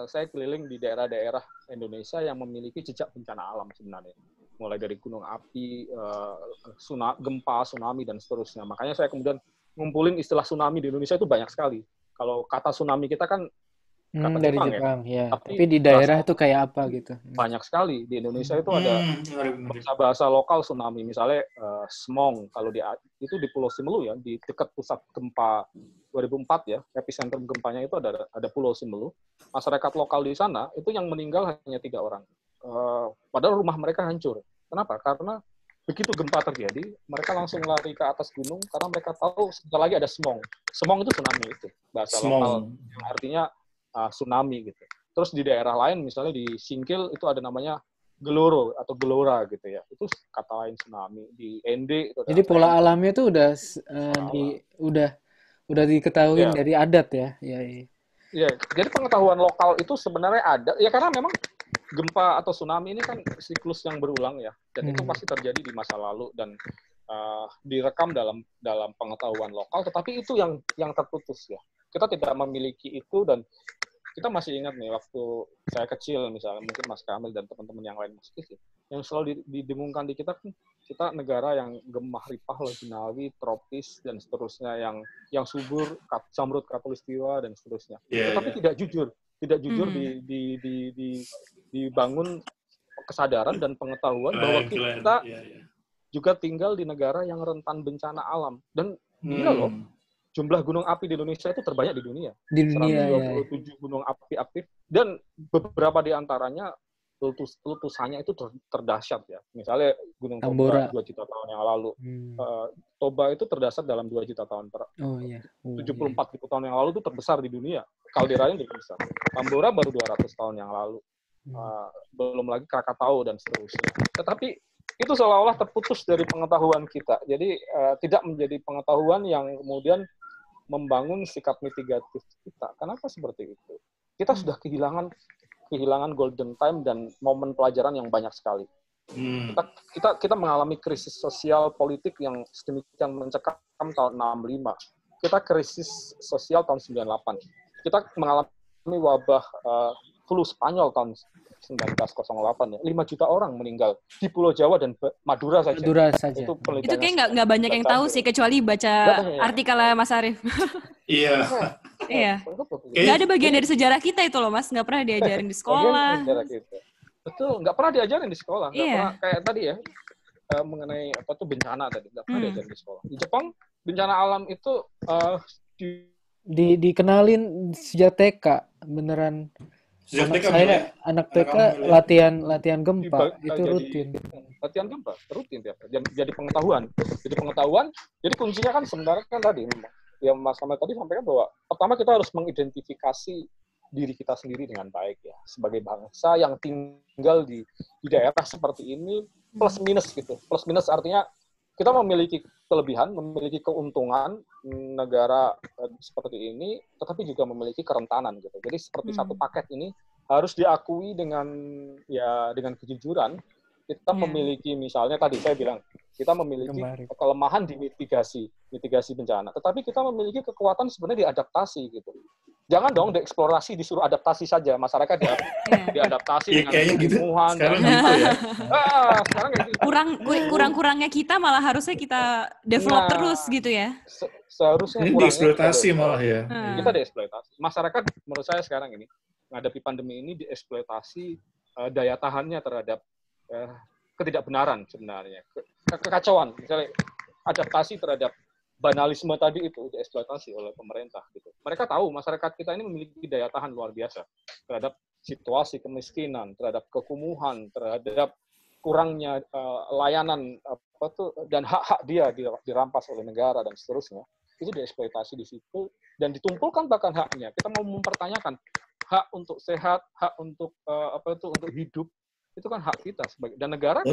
saya keliling di daerah-daerah Indonesia yang memiliki jejak bencana alam sebenarnya. Mulai dari gunung api, gempa, tsunami, dan seterusnya. Makanya saya kemudian ngumpulin istilah tsunami di Indonesia itu banyak sekali. Kalau kata tsunami kita kan kata dari Jepang ya. ya. Tapi di daerah itu kayak apa gitu? Banyak sekali. Di Indonesia itu ada bahasa lokal tsunami. Misalnya Semong, kalau itu di Pulau Simelu ya, di dekat pusat gempa 2004 ya, epicentrum gempanya itu ada Pulau Simelu. Masyarakat lokal di sana itu yang meninggal hanya 3 orang. Padahal rumah mereka hancur. Kenapa? Karena begitu gempa terjadi, mereka langsung lari ke atas gunung karena mereka tahu sebentar lagi ada Semong. Semong itu tsunami itu, bahasa lokal yang artinya tsunami gitu. Terus di daerah lain, misalnya di Singkil itu ada namanya Geloro atau Gelora gitu ya. Itu kata lain tsunami. Di Ende itu jadi pola alamnya itu udah diketahui dari adat ya. Iya, jadi pengetahuan lokal itu sebenarnya ada. Ya karena memang gempa atau tsunami ini kan siklus yang berulang ya. Dan itu pasti terjadi di masa lalu dan direkam dalam pengetahuan lokal. Tetapi itu yang terputus ya. Kita tidak memiliki itu dan kita masih ingat nih waktu saya kecil misalnya, mungkin Mas Kamil dan teman-teman yang lain masih kecil, yang selalu didengungkan di kita negara yang gemah ripah, jinawi, tropis dan seterusnya, yang subur, zamrud khatulistiwa dan seterusnya. Tetapi tidak jujur dibangun kesadaran dan pengetahuan bahwa kita juga tinggal di negara yang rentan bencana alam dan gila loh. Jumlah gunung api di Indonesia itu terbanyak di dunia. 127 gunung api aktif dan beberapa di antaranya letusannya itu terdahsyat ya. Misalnya Gunung Toba 2 juta tahun yang lalu. Toba itu terdahsyat dalam 2 juta tahun. 74 ribu tahun yang lalu itu terbesar di dunia. Kalderanya lebih besar. Tambora baru 200 tahun yang lalu. Belum lagi Krakatau dan seterusnya. Tetapi itu seolah-olah terputus dari pengetahuan kita. Jadi tidak menjadi pengetahuan yang kemudian membangun sikap mitigatif kita. Kenapa seperti itu? Kita sudah kehilangan golden time dan momen pelajaran yang banyak sekali. Kita mengalami krisis sosial politik yang sedemikian mencekam tahun 65. Kita krisis sosial tahun 98. Kita mengalami wabah flu Spanyol tahun 1908 ya. 5 juta orang meninggal di Pulau Jawa dan Madura saja. Itu kayak nggak banyak yang tahu sih kecuali baca artikel Mas Arief. Iya. Iya. Nggak ada bagian dari sejarah kita itu loh Mas, nggak pernah diajarin di sekolah. Betul, nggak pernah diajarin di sekolah. Nggak pernah kayak tadi ya mengenai apa tuh bencana tadi nggak pernah diajarin di sekolah. Di Jepang bencana alam itu dikenalin sejak TK beneran. Sejak Anak TK saya, ya? anak Anak TK kamu Mil, ya? latihan gempa itu rutin. Latihan gempa rutin tiap hari. Jadi pengetahuan. Jadi kuncinya kan sebenarnya kan tadi yang Mas Kamal tadi sampaikan bahwa pertama kita harus mengidentifikasi diri kita sendiri dengan baik ya, sebagai bangsa yang tinggal di daerah seperti ini, plus minus gitu. Plus minus artinya kita memiliki kelebihan, memiliki keuntungan negara seperti ini, tetapi juga memiliki kerentanan gitu. Jadi seperti satu paket ini harus diakui dengan kejujuran. Kita memiliki, misalnya tadi saya bilang, kita memiliki kelemahan di mitigasi bencana, tetapi kita memiliki kekuatan sebenarnya di adaptasi gitu. Jangan dong dieksplorasi, disuruh adaptasi saja, masyarakat diadaptasi dengan keilmuan. Sekarang gitu ya. Sekarang kayak gitu. Kurang-kurangnya kita malah harusnya kita develop terus gitu ya. Seharusnya ini dieksploitasi malah ya. Kita dieksploitasi. Masyarakat menurut saya sekarang ini menghadapi pandemi ini dieksploitasi daya tahannya terhadap ketidakbenaran sebenarnya, kekacauan, misalnya adaptasi terhadap banalisme tadi itu dieksploitasi oleh pemerintah gitu. Mereka tahu masyarakat kita ini memiliki daya tahan luar biasa terhadap situasi kemiskinan, terhadap kekumuhan, terhadap kurangnya layanan dan hak-hak dia dirampas oleh negara dan seterusnya. Itu dieksploitasi di situ dan ditumpulkan bahkan haknya. Kita mau mempertanyakan hak untuk sehat, hak untuk untuk hidup, itu kan hak kita sebagai, dan negara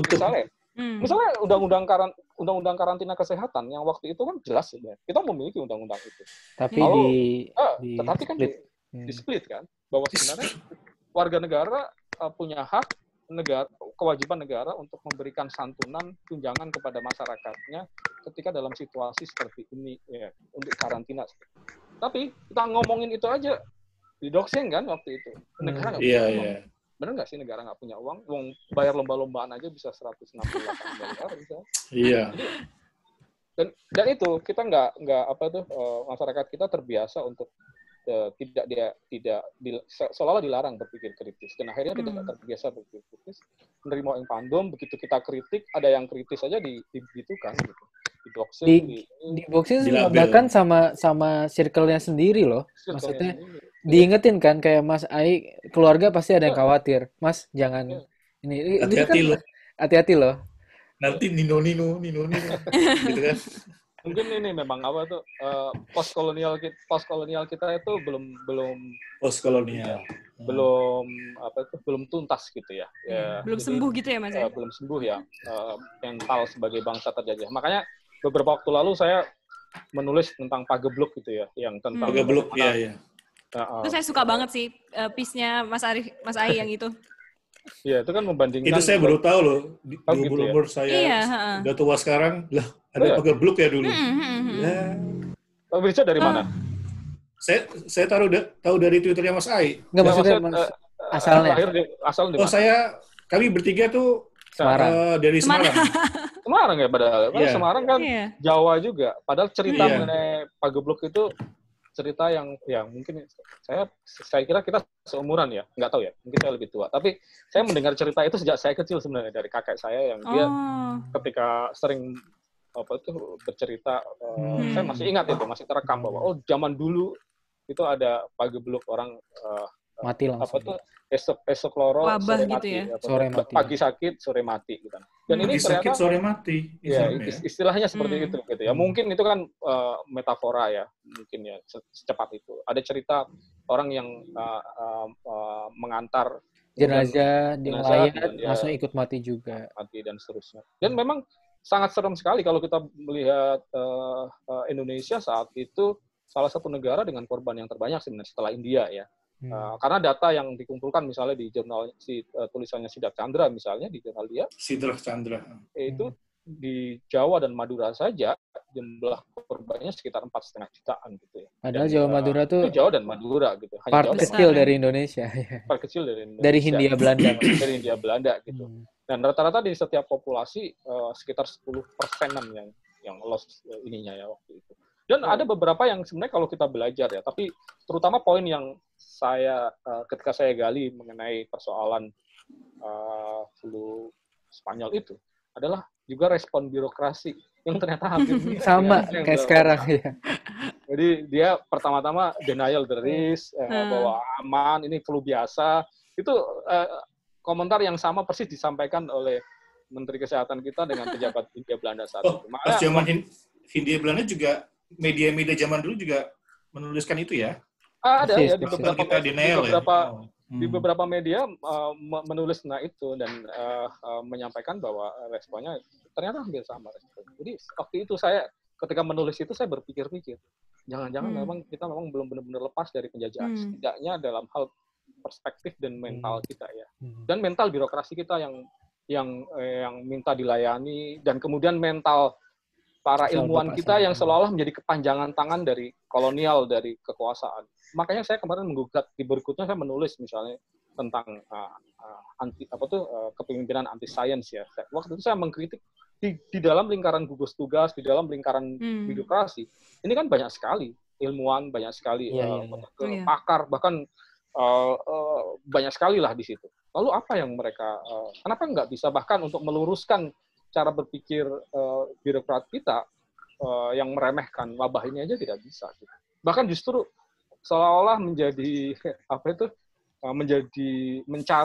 misalnya undang-undang karantina kesehatan yang waktu itu kan jelas ya, kita memiliki undang-undang itu. Tapi tetapi kan di split kan, bahwa sebenarnya warga negara punya hak, kewajiban negara untuk memberikan santunan, tunjangan kepada masyarakatnya ketika dalam situasi seperti ini ya, untuk karantina. Tapi kita ngomongin itu aja didoxing kan waktu itu. Negara nggak punya uang. Benar nggak sih negara nggak punya uang? Uang bayar lomba-lombaan aja bisa 168 miliar bisa. Iya. Dan itu kita nggak masyarakat kita terbiasa untuk tidak seolah-olah dilarang berpikir kritis, dan akhirnya kita nggak terbiasa berpikir kritis, menerima yang pandem. Begitu kita kritik, ada yang kritis aja digitukan gitu, di boxing bahkan sama circle-nya sendiri loh. Maksudnya diingetin kan, kayak Mas Ai, keluarga pasti ada yang khawatir, Mas jangan ini hati-hati loh nanti nino gitu kan. Mungkin ini memang post kolonial kita itu belum belum tuntas gitu ya. Belum sembuh gitu ya Mas. Belum sembuh ya, mental sebagai bangsa terjajah. Makanya beberapa waktu lalu saya menulis tentang Pagebluk gitu ya, yang tentang Pagebluk ya. Itu saya suka banget sih piece-nya Mas Ai yang itu. Iya, itu kan membandingkan. Itu saya baru tahu loh. Di umur saya udah tua sekarang, lah ada Pagebluk ya dulu. Pak Birca dari mana? Saya tahu dari Twitternya Mas Ai. Nggak, maksudnya asalnya. Kami bertiga tuh dari Semarang. Semarang ya padahal. Semarang kan Jawa juga. Padahal cerita mengenai Pagebluk itu cerita yang mungkin saya kira kita seumuran ya, nggak tahu ya, mungkin saya lebih tua, tapi saya mendengar cerita itu sejak saya kecil sebenarnya, dari kakek saya yang dia ketika sering bercerita, saya masih ingat itu, masih terekam bahwa zaman dulu itu ada Pagebluk, orang mati langsung. Esok loro sore mati, gitu ya? Sore mati. Pagi sakit sore mati gitu. Dan ini sakit sore mati. Ya, istilahnya seperti itu gitu ya. Mungkin itu kan metafora ya, mungkin ya secepat itu. Ada cerita orang yang mengantar jenazah di melayat langsung ikut mati juga. Mati dan seterusnya. Dan memang sangat serem sekali kalau kita melihat Indonesia saat itu salah satu negara dengan korban yang terbanyak sebenarnya setelah India ya. Karena data yang dikumpulkan misalnya di jurnal tulisannya Sidak Chandra misalnya di jurnal dia, Sidak Chandra itu di Jawa dan Madura saja jumlah korbannya sekitar 4,5 jutaan gitu ya. Padahal Jawa Madura tuh Jawa dan Madura gitu. Part kecil dari Indonesia. Part kecil dari Indonesia. Dari Hindia Belanda. Dari Hindia Belanda gitu. Dan rata-rata di setiap populasi sekitar 10%-an yang loss ininya ya waktu itu. Dan ada beberapa yang sebenarnya kalau kita belajar ya, tapi terutama poin yang ketika saya gali mengenai persoalan flu Spanyol itu adalah juga respon birokrasi yang ternyata hampir sama kayak sekarang ya. Jadi dia pertama-tama denial the risk, bahwa aman, ini flu biasa. Itu komentar yang sama persis disampaikan oleh Menteri Kesehatan kita dengan pejabat Hindia Belanda saat itu. Pas zaman Hindia Belanda juga, media-media zaman dulu juga menuliskan itu ya? Ada ya, di beberapa media menulis itu dan menyampaikan bahwa responnya ternyata hampir sama. Jadi waktu itu saya ketika menulis itu saya berpikir-pikir, jangan-jangan memang kita belum benar-benar lepas dari penjajahan, setidaknya dalam hal perspektif dan mental kita ya, dan mental birokrasi kita yang minta dilayani, dan kemudian mental para ilmuwan kita yang seolah-olah menjadi kepanjangan tangan dari kolonial, dari kekuasaan. Makanya saya kemarin menggugat di berikutnya, saya menulis misalnya tentang kepemimpinan anti sains ya. Waktu itu saya mengkritik di dalam lingkaran gugus tugas, di dalam lingkaran birokrasi, ini kan banyak sekali ilmuwan, banyak sekali pakar, bahkan banyak sekali lah di situ. Lalu apa yang mereka, kenapa nggak bisa bahkan untuk meluruskan cara berpikir birokrat kita yang meremehkan wabah ini aja tidak bisa. Gitu. Bahkan justru seolah-olah menjadi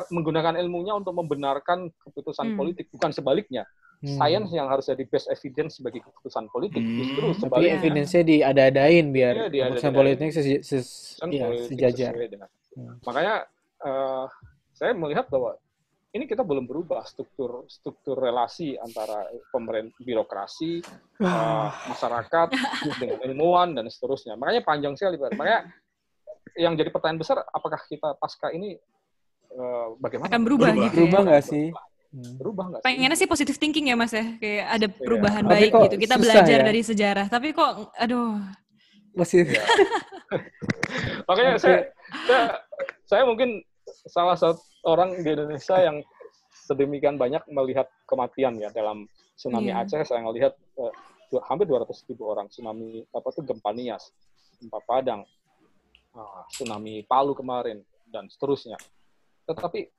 menggunakan ilmunya untuk membenarkan keputusan politik, bukan sebaliknya. Sains yang harus jadi best evidence sebagai keputusan politik, justru sebaliknya. Tapi evidence-nya diada-adain biar keputusan politik sejajar. Makanya saya melihat bahwa ini kita belum berubah struktur relasi antara pemerintah, birokrasi, masyarakat, dengan ilmuwan dan seterusnya. Makanya panjang sekali, Pak. Makanya yang jadi pertanyaan besar, apakah kita pasca ini bagaimana? Akan berubah gitu. Berubah nggak sih? Berubah nggak sih? Pengennya sih positive thinking ya, Mas ya. Kayak ada perubahan baik gitu. Kita belajar dari sejarah. Tapi kok, aduh. Masih. Makanya saya mungkin salah satu orang di Indonesia yang sedemikian banyak melihat kematian ya dalam tsunami Aceh. Saya melihat hampir 200.000 orang, tsunami gempa Nias, gempa Padang, tsunami Palu kemarin dan seterusnya. Tetapi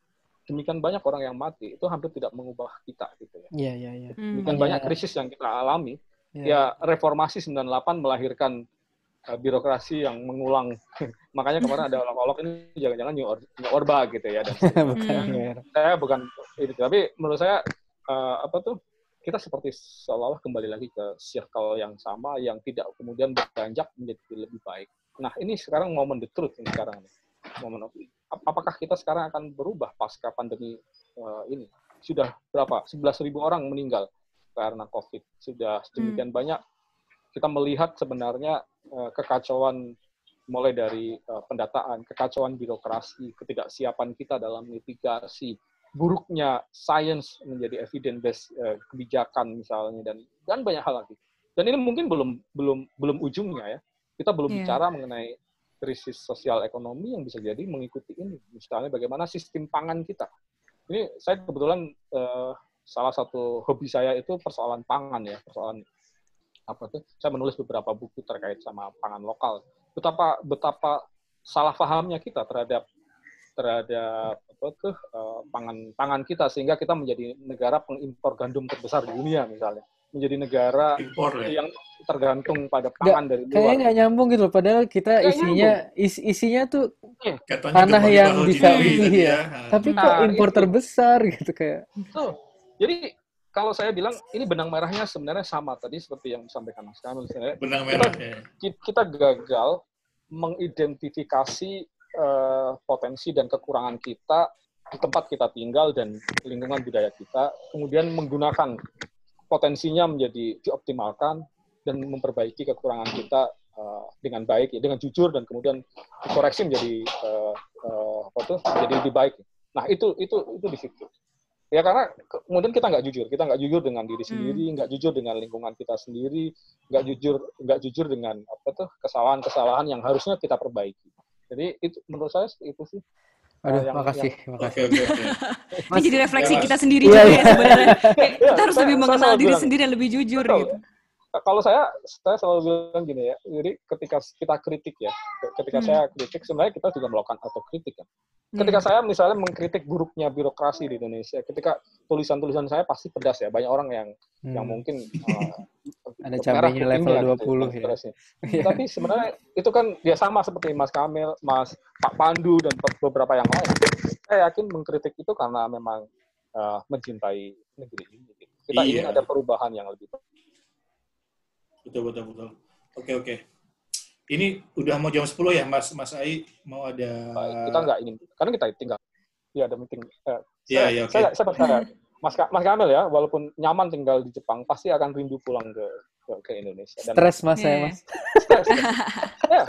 demikian banyak orang yang mati, itu hampir tidak mengubah kita gitu ya. Iya. Demikian banyak krisis yang kita alami. Ya reformasi 98 melahirkan birokrasi yang mengulang. Makanya kemarin ada olok-olok, ini jangan-jangan New Orba gitu ya. Dan saya bukan itu, tapi menurut saya kita seperti seolah-olah kembali lagi ke circle yang sama yang tidak kemudian beranjak menjadi lebih baik. Nah, ini sekarang momen the truth ini sekarang. Apakah kita sekarang akan berubah pasca pandemi ini? Sudah berapa? 11.000 orang meninggal karena COVID. Sudah sedemikian banyak kita melihat sebenarnya kekacauan mulai dari pendataan, kekacauan birokrasi, ketidaksiapan kita dalam mitigasi, buruknya sains menjadi evidence based kebijakan misalnya, dan banyak hal lagi. Dan ini mungkin belum ujungnya ya. Kita belum bicara mengenai krisis sosial ekonomi yang bisa jadi mengikuti ini. Misalnya bagaimana sistem pangan kita. Ini saya kebetulan salah satu hobi saya itu persoalan pangan ya, saya menulis beberapa buku terkait sama pangan lokal. Betapa salah pahamnya kita terhadap pangan kita, sehingga kita menjadi negara pengimpor gandum terbesar di dunia misalnya, menjadi negara yang tergantung pada pangan dari luar. Kayaknya nggak nyambung gitu, padahal kita isinya tuh tanah yang bisa tapi kok impor terbesar gitu kayak. Jadi kalau saya bilang ini benang merahnya sebenarnya sama tadi seperti yang disampaikan Mas Kamil. Benang merahnya. Kita gagal mengidentifikasi potensi dan kekurangan kita di tempat kita tinggal dan lingkungan budaya kita, kemudian menggunakan potensinya menjadi dioptimalkan dan memperbaiki kekurangan kita dengan baik, ya, dengan jujur, dan kemudian dikoreksi menjadi menjadi lebih baik. Nah itu di situ. Ya karena kemudian kita nggak jujur dengan diri sendiri, nggak jujur dengan lingkungan kita sendiri, nggak jujur dengan kesalahan-kesalahan yang harusnya kita perbaiki. Jadi itu menurut saya itu sih. Aduh, makasih. Ini jadi refleksi kita sendiri juga ya sebenarnya. Kita harus lebih mengenal diri sendiri dan lebih jujur gitu. Kalau saya selalu bilang gini ya, jadi ketika kita kritik ya, ketika saya kritik sebenarnya kita juga melakukan autokritik kan. ketika saya misalnya mengkritik buruknya birokrasi di Indonesia, ketika tulisan-tulisan saya pasti pedas ya, banyak orang yang mungkin ada cabenya level 20 gitu, ya. Tapi sebenarnya itu kan ya sama seperti Mas Kamil, Pak Pandu dan beberapa yang lain. Saya yakin mengkritik itu karena memang mencintai negeri ini. Gitu. Kita ingin ada perubahan yang lebih baik. Betul. Oke. Ini udah mau jam 10 ya, Mas Ai, mau ada... Kita nggak ingin, karena kita tinggal, ya ada meeting. Iya, oke. Saya percaya, Mas Kamil ya, walaupun nyaman tinggal di Jepang, pasti akan rindu pulang ke Indonesia. Stres Mas saya, Mas. Stres. Ya,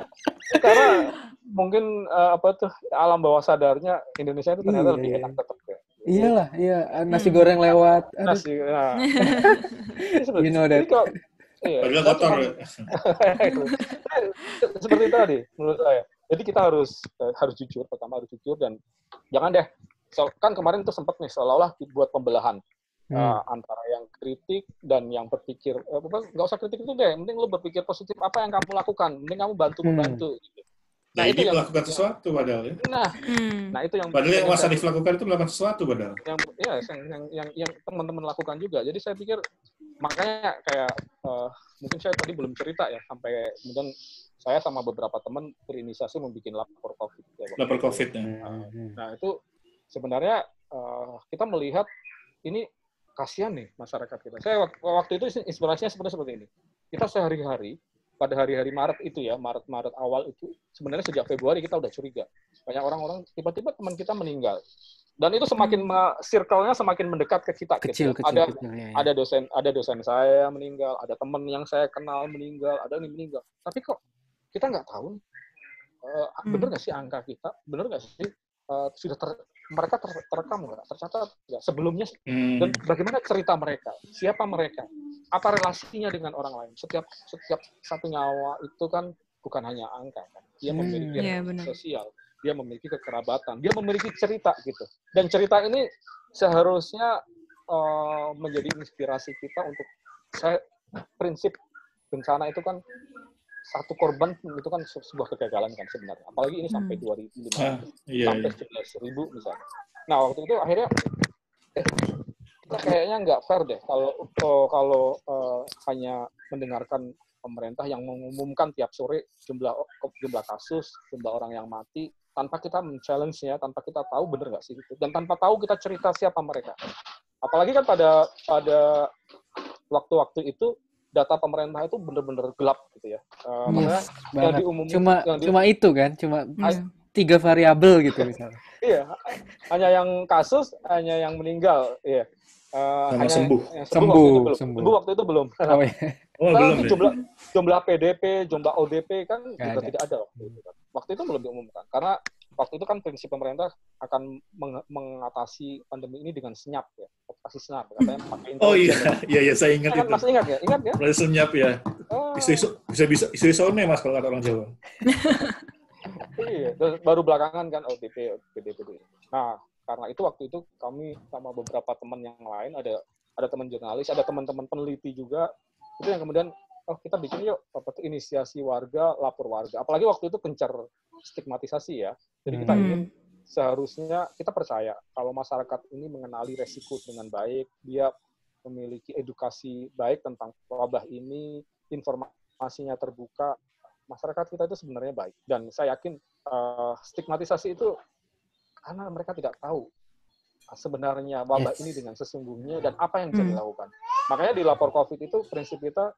karena mungkin alam bawah sadarnya Indonesia itu ternyata lebih enak tetap ya. Iyalah, nasi goreng lewat. Nasi, you know that. Padahal kotor. Seperti tadi menurut saya. Jadi kita harus jujur, pertama harus jujur dan jangan deh. Kan kemarin itu sempat nih seolah-olah dibuat pembelahan antara yang kritik dan yang berpikir nggak usah kritik itu deh, mending lu berpikir positif apa yang kamu lakukan, mending kamu membantu. Gitu. Nah itu yang melakukan sesuatu padahal ya. Nah itu yang padahal yang Mas Arif lakukan itu melakukan sesuatu padahal. Yang teman-teman lakukan juga. Jadi saya pikir makanya kayak mungkin saya tadi belum cerita ya sampai kemudian saya sama beberapa teman berinisiasi membuat lapor COVID. Lapor COVID ya. Nah itu sebenarnya kita melihat ini kasihan nih masyarakat kita. Saya waktu itu inspirasinya seperti ini. Kita sehari-hari pada hari-hari Maret itu ya, Maret awal itu, sebenarnya sejak Februari kita udah curiga. Banyak orang-orang, tiba-tiba teman kita meninggal. Dan itu semakin circle-nya semakin mendekat ke kita. Kecil. Ada dosen saya yang meninggal, ada teman yang saya kenal meninggal, ada yang meninggal. Tapi kok kita nggak tahu, bener nggak sih angka kita, bener nggak sih sudah mereka terekam nggak, tercatat nggak sebelumnya, dan bagaimana cerita mereka, siapa mereka, apa relasinya dengan orang lain. Setiap satu nyawa itu kan bukan hanya angka, kan. Dia memiliki relasi sosial, dia memiliki kekerabatan, dia memiliki cerita gitu. Dan cerita ini seharusnya menjadi inspirasi kita untuk prinsip bencana itu kan satu korban itu kan sebuah kegagalan kan sebenarnya. Apalagi ini sampai 2.500 sampai 11.000 misalnya. Nah waktu itu akhirnya kita kayaknya nggak fair deh kalau hanya mendengarkan pemerintah yang mengumumkan tiap sore jumlah kasus, jumlah orang yang mati tanpa kita men-challenge-nya, tanpa kita tahu bener nggak sih itu, dan tanpa tahu kita cerita siapa mereka. Apalagi kan pada waktu-waktu itu data pemerintah itu benar-benar gelap gitu ya. Makanya yang diumumkan cuma itu kan, cuma 3 variabel gitu misalnya. Iya, hanya yang kasus, hanya yang meninggal, iya. Hanya sembuh waktu itu belum. Belum. Jumlah PDP, jumlah ODP kan juga tidak ada waktu itu. Waktu itu belum diumumkan karena waktu itu kan prinsip pemerintah akan mengatasi pandemi ini dengan senyap ya, operasi senyap katanya pakai intelijen. Iya saya ingat itu. Masih ingat ya? Operasi senyap ya. Bisa sone Mas kalau kata orang Jawa. Iya, baru belakangan kan ODP, PDP. Nah, karena itu waktu itu kami sama beberapa teman yang lain, ada teman jurnalis, ada teman-teman peneliti juga, itu yang kemudian kita bikin yuk inisiasi warga, lapor warga. Apalagi waktu itu gencar stigmatisasi ya. Jadi kita ingin seharusnya kita percaya kalau masyarakat ini mengenali resiko dengan baik, dia memiliki edukasi baik tentang wabah ini, informasinya terbuka, masyarakat kita itu sebenarnya baik. Dan saya yakin stigmatisasi itu karena mereka tidak tahu sebenarnya wabah ini dengan sesungguhnya dan apa yang bisa dilakukan. Makanya di lapor COVID itu prinsip kita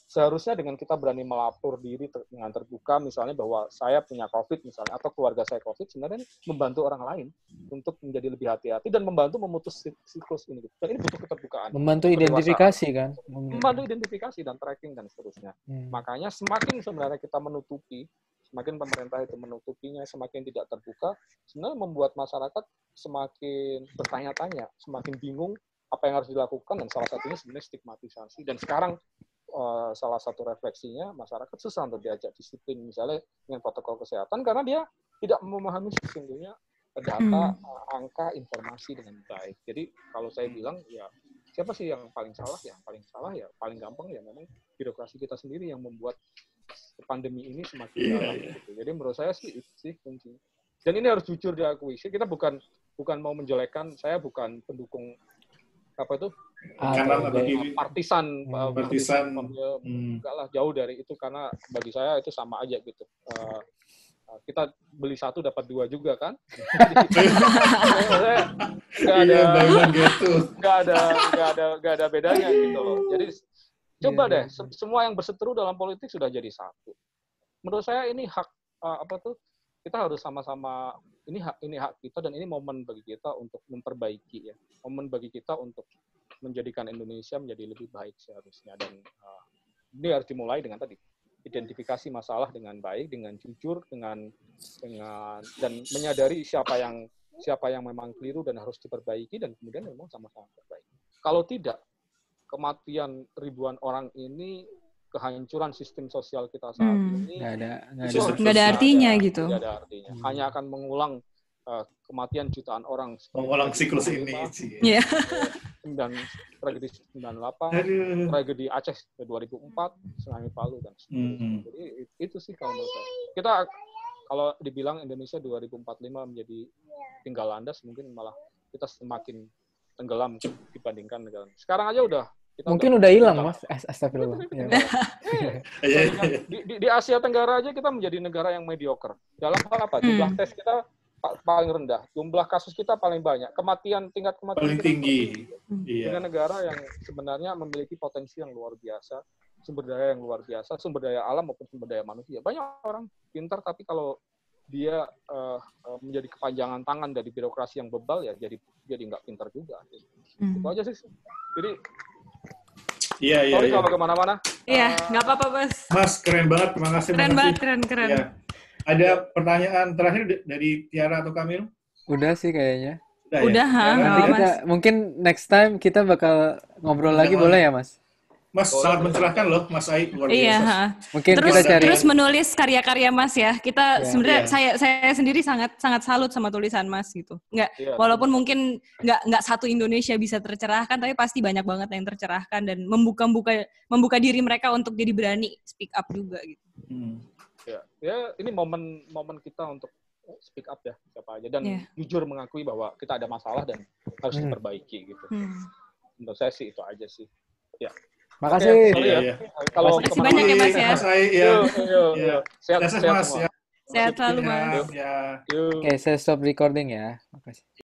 seharusnya dengan kita berani melapor diri dengan terbuka, misalnya bahwa saya punya COVID misalnya atau keluarga saya COVID, sebenarnya membantu orang lain untuk menjadi lebih hati-hati dan membantu memutus siklus ini. Dan ini butuh keterbukaan. Membantu identifikasi kan? Membantu identifikasi dan tracking dan seterusnya. Makanya semakin sebenarnya kita menutupi, semakin pemerintah itu menutupinya, semakin tidak terbuka, sebenarnya membuat masyarakat semakin bertanya-tanya, semakin bingung apa yang harus dilakukan, dan salah satunya sebenarnya stigmatisasi. Dan sekarang salah satu refleksinya masyarakat susah untuk diajak disiplin misalnya dengan protokol kesehatan karena dia tidak memahami sesungguhnya data, angka, informasi dengan baik. Jadi kalau saya bilang ya siapa sih yang paling salah? Ya paling salah ya paling gampang ya memang birokrasi kita sendiri yang membuat pandemi ini semakin dalam. Gitu. Jadi menurut saya sih itu sih kuncinya. Dan ini harus jujur diakui. Kita bukan mau menjelekkan, saya bukan pendukung apa itu partisan enggak lah, jauh dari itu, karena bagi saya itu sama aja gitu. Kita beli satu dapat dua juga kan, nggak ada bedanya gitu loh. Jadi coba deh, semua yang berseteru dalam politik sudah jadi satu. Menurut saya ini hak kita harus sama-sama, ini hak kita, dan ini momen bagi kita untuk memperbaiki ya, momen bagi kita untuk menjadikan Indonesia menjadi lebih baik seharusnya. Dan ini harus dimulai dengan tadi, identifikasi masalah dengan baik, dengan jujur, dengan dan menyadari siapa yang memang keliru dan harus diperbaiki, dan kemudian memang sama-sama perbaiki. Kalau tidak, kematian ribuan orang ini, kehancuran sistem sosial kita saat ini nggak ada artinya gitu. Nggak ada artinya. Hanya akan mengulang kematian jutaan orang. Mengulang siklus ini. Iya. Dan tragedi 98, tragedi Aceh 2004, tsunami Palu dan sebagainya. Jadi itu sih kalau menurut saya. Kita kalau dibilang Indonesia 2045 menjadi tinggal landas, mungkin malah kita semakin tenggelam dibandingkan negara. Sekarang aja udah. Mungkin udah hilang, Mas. Astagfirullah. Di Asia Tenggara aja kita menjadi negara yang mediocre. Dalam hal apa? Jumlah tes kita paling rendah, jumlah kasus kita paling banyak, tingkat kematian paling tinggi. Dengan negara yang sebenarnya memiliki potensi yang luar biasa, sumber daya yang luar biasa, sumber daya alam maupun sumber daya manusia. Banyak orang pintar, tapi kalau dia menjadi kepanjangan tangan dari birokrasi yang bebal, ya jadi nggak pintar juga. Itu aja sih. Jadi sorry kalau kemana-mana. Iya, nggak apa-apa, Mas, keren banget. Terima kasih. Keren banget, keren. Ya. Ada pertanyaan terakhir dari Tiara atau Kamil? Udah sih kayaknya. Udah, nanti kita, mungkin next time kita bakal ngobrol lagi, boleh ya, Mas? Mas, sangat mencerahkan loh, Mas Aik, luar biasa. Iya, mungkin kita cari terus menulis karya-karya Mas ya. Kita sebenarnya saya sendiri sangat salut sama tulisan Mas gitu. Walaupun mungkin nggak satu Indonesia bisa tercerahkan, tapi pasti banyak banget yang tercerahkan dan membuka diri mereka untuk jadi berani speak up juga gitu. Ya, ini momen kita untuk speak up ya, siapa aja, dan jujur mengakui bahwa kita ada masalah dan harus diperbaiki gitu. Menurut saya sih itu aja sih. Ya. Makasih. Kalau makasih banyak ya, Mas ya. Mas Aik, Sehat Mas. Sehat selalu, Mas. Ya. Oke, saya stop recording ya. Makasih.